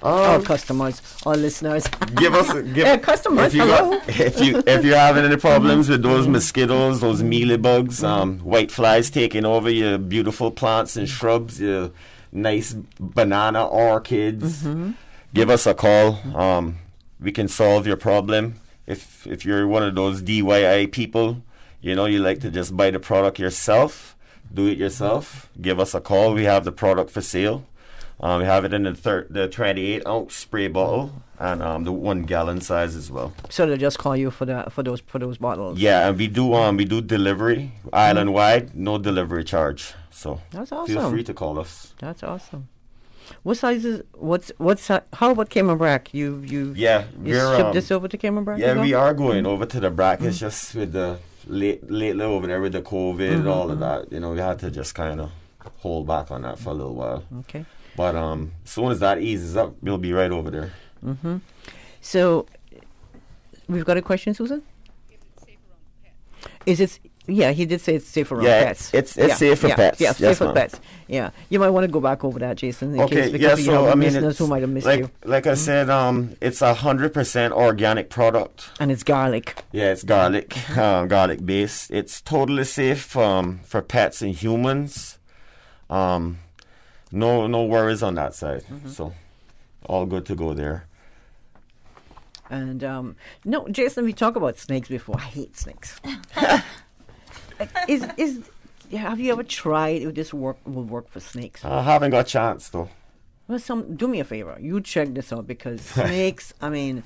Our customers, our listeners. Customers, hello. If you're having any problems with those mosquitoes, those mealybugs, white flies taking over your beautiful plants and shrubs, your nice banana orchids, give us a call. We can solve your problem. If you're one of those DIY people, you like to just buy the product yourself, do it yourself, give us a call. We have the product for sale. We have it in the 28-ounce spray bottle and the 1 gallon size as well. So they'll just call you for those bottles. Yeah, and we do delivery island wide, no delivery charge. So that's awesome. Feel free to call us. That's awesome. What sizes? How about Cayman Brac? You ship this over to Cayman Brac? Yeah, we are going over to the Brac. It's just with the lately over there with the COVID and all of that. We had to just kind of hold back on that for a little while. Okay. But as soon as that eases up, we'll be right over there. So, we've got a question, Susan? Is it? Yeah, he did say it's safe around pets. It's safe for pets. Yeah, safe for pets. Yeah, you might want to go back over that, Jason. Because you have listeners who might have missed you. Like I said, it's 100% organic product, and it's garlic. Yeah, it's garlic, garlic based. It's totally safe for pets and humans. No worries on that side. So, all good to go there. And no, Jason, we talked about snakes before. I hate snakes. Have you ever tried if this will work for snakes? I haven't got a chance though. Well, do me a favor. You check this out, because snakes. I mean,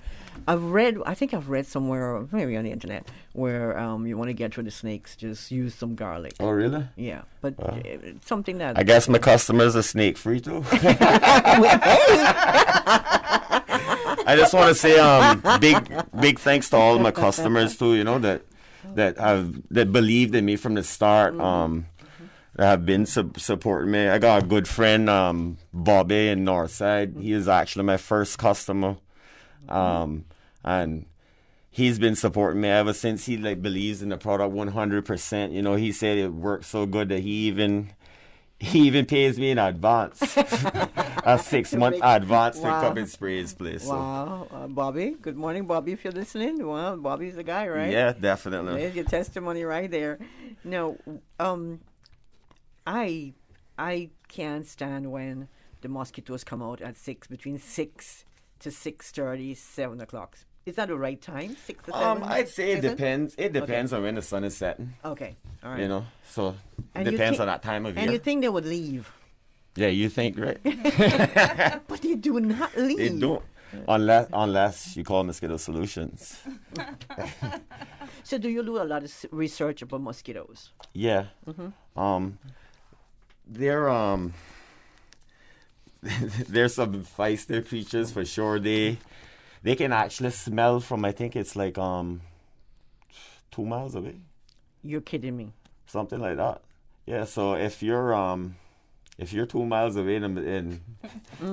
I think I've read somewhere, maybe on the internet, where you want to get rid of snakes, just use some garlic. Oh, really? Yeah, but it's something that I guess my customers are snake free too. I just want to say big thanks to all my customers too. That believed in me from the start. That have been supporting me. I got a good friend, Bobby in Northside. He is actually my first customer, and he's been supporting me ever since. He believes in the product 100%. He said it works so good that he even pays me in advance, a 6-month advance to come and spray his place. Wow, Bobby. Good morning, Bobby. If you're listening, well, Bobby's the guy, right? Yeah, definitely. There's your testimony right there. No, I can't stand when the mosquitoes come out at between 6 to 6:30, 7 o'clock. Is that the right time? 6 to 7? I'd say it depends. It depends on when the sun is setting. Okay, all right. So it depends on that time of year. And you think they would leave? Yeah, you think, right? But they do not leave. They don't. Unless you call Mosquito Solutions. So do you do a lot of research about mosquitoes? Yeah. They're some feisty creatures for sure. They can actually smell from, I think it's like 2 miles away. You're kidding me. Something like that. Yeah, so if you're 2 miles away and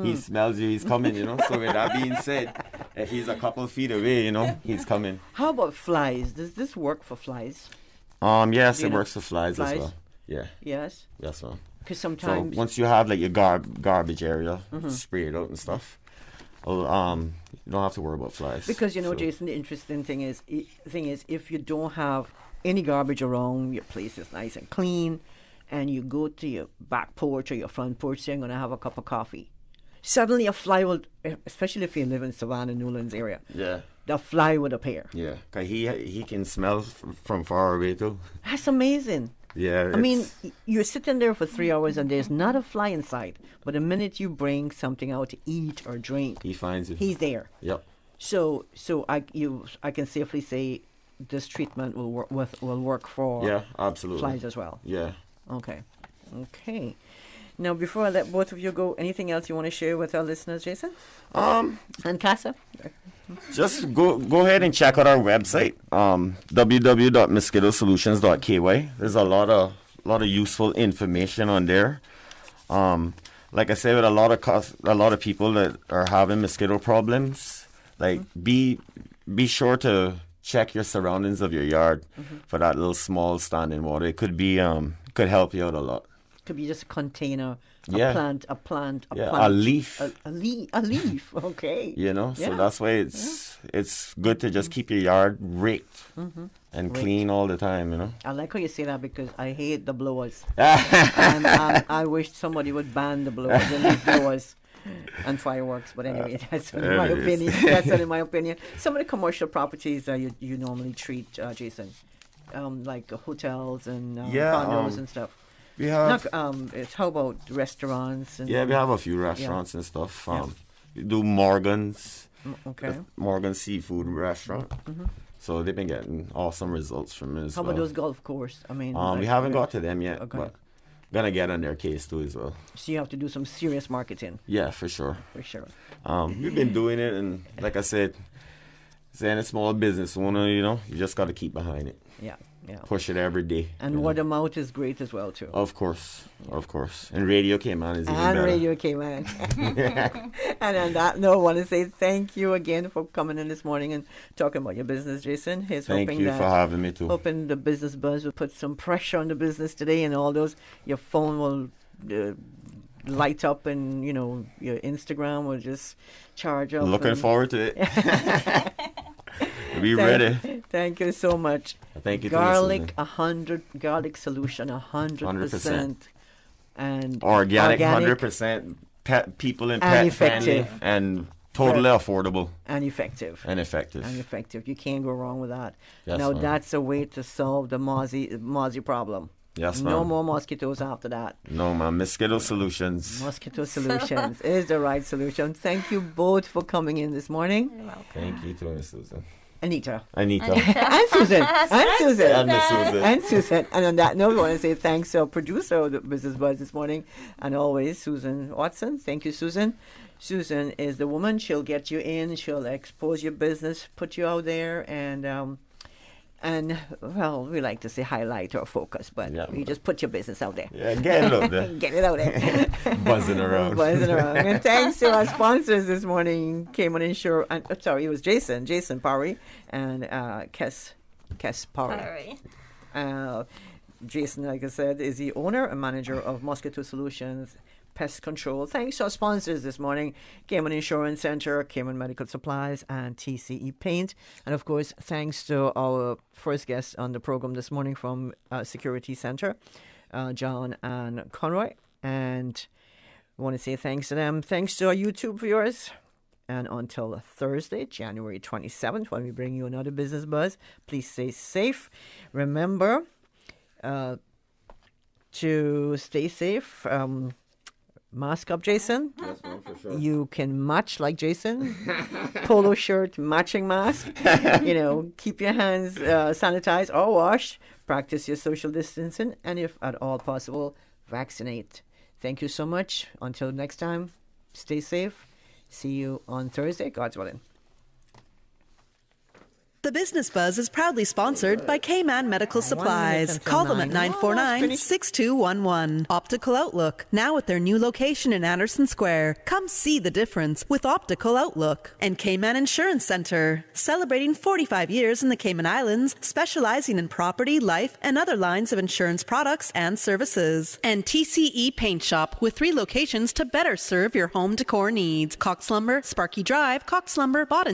he smells you, he's coming, you know. So with that being said, if he's a couple feet away, you know, he's coming. How about flies? Does this work for flies? Yes, it works for flies as well. Yeah. Yes? Yes, ma'am. Because sometimes... So once you have like your garbage area, spray it out and stuff, you don't have to worry about flies. Because, you know, Jason, the interesting thing is if you don't have any garbage around, your place is nice and clean, and you go to your back porch or your front porch saying, I'm going to have a cup of coffee. Suddenly a fly will, especially if you live in Savannah, Newlands area, the fly would appear. Yeah, because he can smell from far away too. That's amazing. Yeah. I mean, you're sitting there for 3 hours and there's not a fly in sight, but the minute you bring something out to eat or drink, he finds you. He's there. Yep. So I can safely say this treatment will work for absolutely flies as well. Yeah. Okay. Now, before I let both of you go, anything else you want to share with our listeners, Jason? And Casa? Just go ahead and check out our website, www.mosquitosolutions.ky. There's a lot of useful information on there. Like I said, with a lot of people that are having mosquito problems, like be sure to check your surroundings of your yard for that little small standing water. It could be could help you out a lot. Could be just a container, a plant, a leaf. A leaf, okay. You know, so that's why it's good to just keep your yard raked and clean all the time, you know. I like how you say that because I hate the blowers. And I wish somebody would ban the blowers and leave blowers and fireworks. But anyway, that's only my opinion. That's only my opinion. Some of the commercial properties you normally treat, Jason, like hotels and condos and stuff. We have. How about restaurants? And we have a few restaurants and stuff. We do Morgan's. Okay. Morgan Seafood Restaurant. So they've been getting awesome results from it as How about those golf course? I mean, we haven't got to them yet, but gonna get on their case too as well. So you have to do some serious marketing. Yeah, for sure. We've been doing it, and like I said, saying a small business owner, you know, you just got to keep behind it. Yeah. Push it every day. And word of mouth is great as well, too. Of course. And Radio Cayman is even better. And Radio Cayman. And on that note, I want to say thank you again for coming in this morning and talking about your business, Jason. Thank you for having me, too. Hoping the business buzz will put some pressure on the business today, and all those, your phone will light up, and, you know, your Instagram will just charge up. Looking forward to it. Be ready. Thank you so much. Thank you. Garlic solution 100%, and organic 100%. People and pet friendly and totally affordable and effective. You can't go wrong with that. Yes, now ma'am. That's a way to solve the mozzie problem. Yes, no ma'am. more mosquitoes after that. No, ma'am. Mosquito Solutions. Mosquito Solutions is the right solution. Thank you both for coming in this morning. You're welcome. Thank you too, Miss Susan. Anita. And Susan. And Susan. And on that note, I want to say thanks to our producer of the Business Buzz this morning, and always Susan Watson. Thank you, Susan. Susan is the woman. She'll get you in. She'll expose your business, put you out there, and well, we like to say highlight or focus, but you just put your business out there. Yeah, get it out there. Get it out there. Buzzing around. And thanks to our sponsors this morning, Cayman Insure. It was Jason Parry, and Kes Parry. Jason, like I said, is the owner and manager of Mosquito Solutions Pest Control. Thanks to our sponsors this morning, Cayman Insurance Center, Cayman Medical Supplies, and TCE Paint. And of course, thanks to our first guest on the program this morning from Security Center, John and Conroy. And I want to say thanks to them. Thanks to our YouTube viewers. And until Thursday, January 27th, when we bring you another Business Buzz, please stay safe. Remember to stay safe. Mask up, Jason. Yes, no, for sure. You can match like Jason. Polo shirt, matching mask. Keep your hands sanitized or washed. Practice your social distancing. And if at all possible, vaccinate. Thank you so much. Until next time, stay safe. See you on Thursday, God's willing. The Business Buzz is proudly sponsored by Cayman Medical Supplies. Call them at 949-6211. Optical Outlook, now at their new location in Anderson Square. Come see the difference with Optical Outlook. And Cayman Insurance Center, celebrating 45 years in the Cayman Islands, specializing in property, life, and other lines of insurance products and services. And TCE Paint Shop, with 3 locations to better serve your home decor needs. Cox Lumber, Sparky Drive, Cox Lumber, Boughton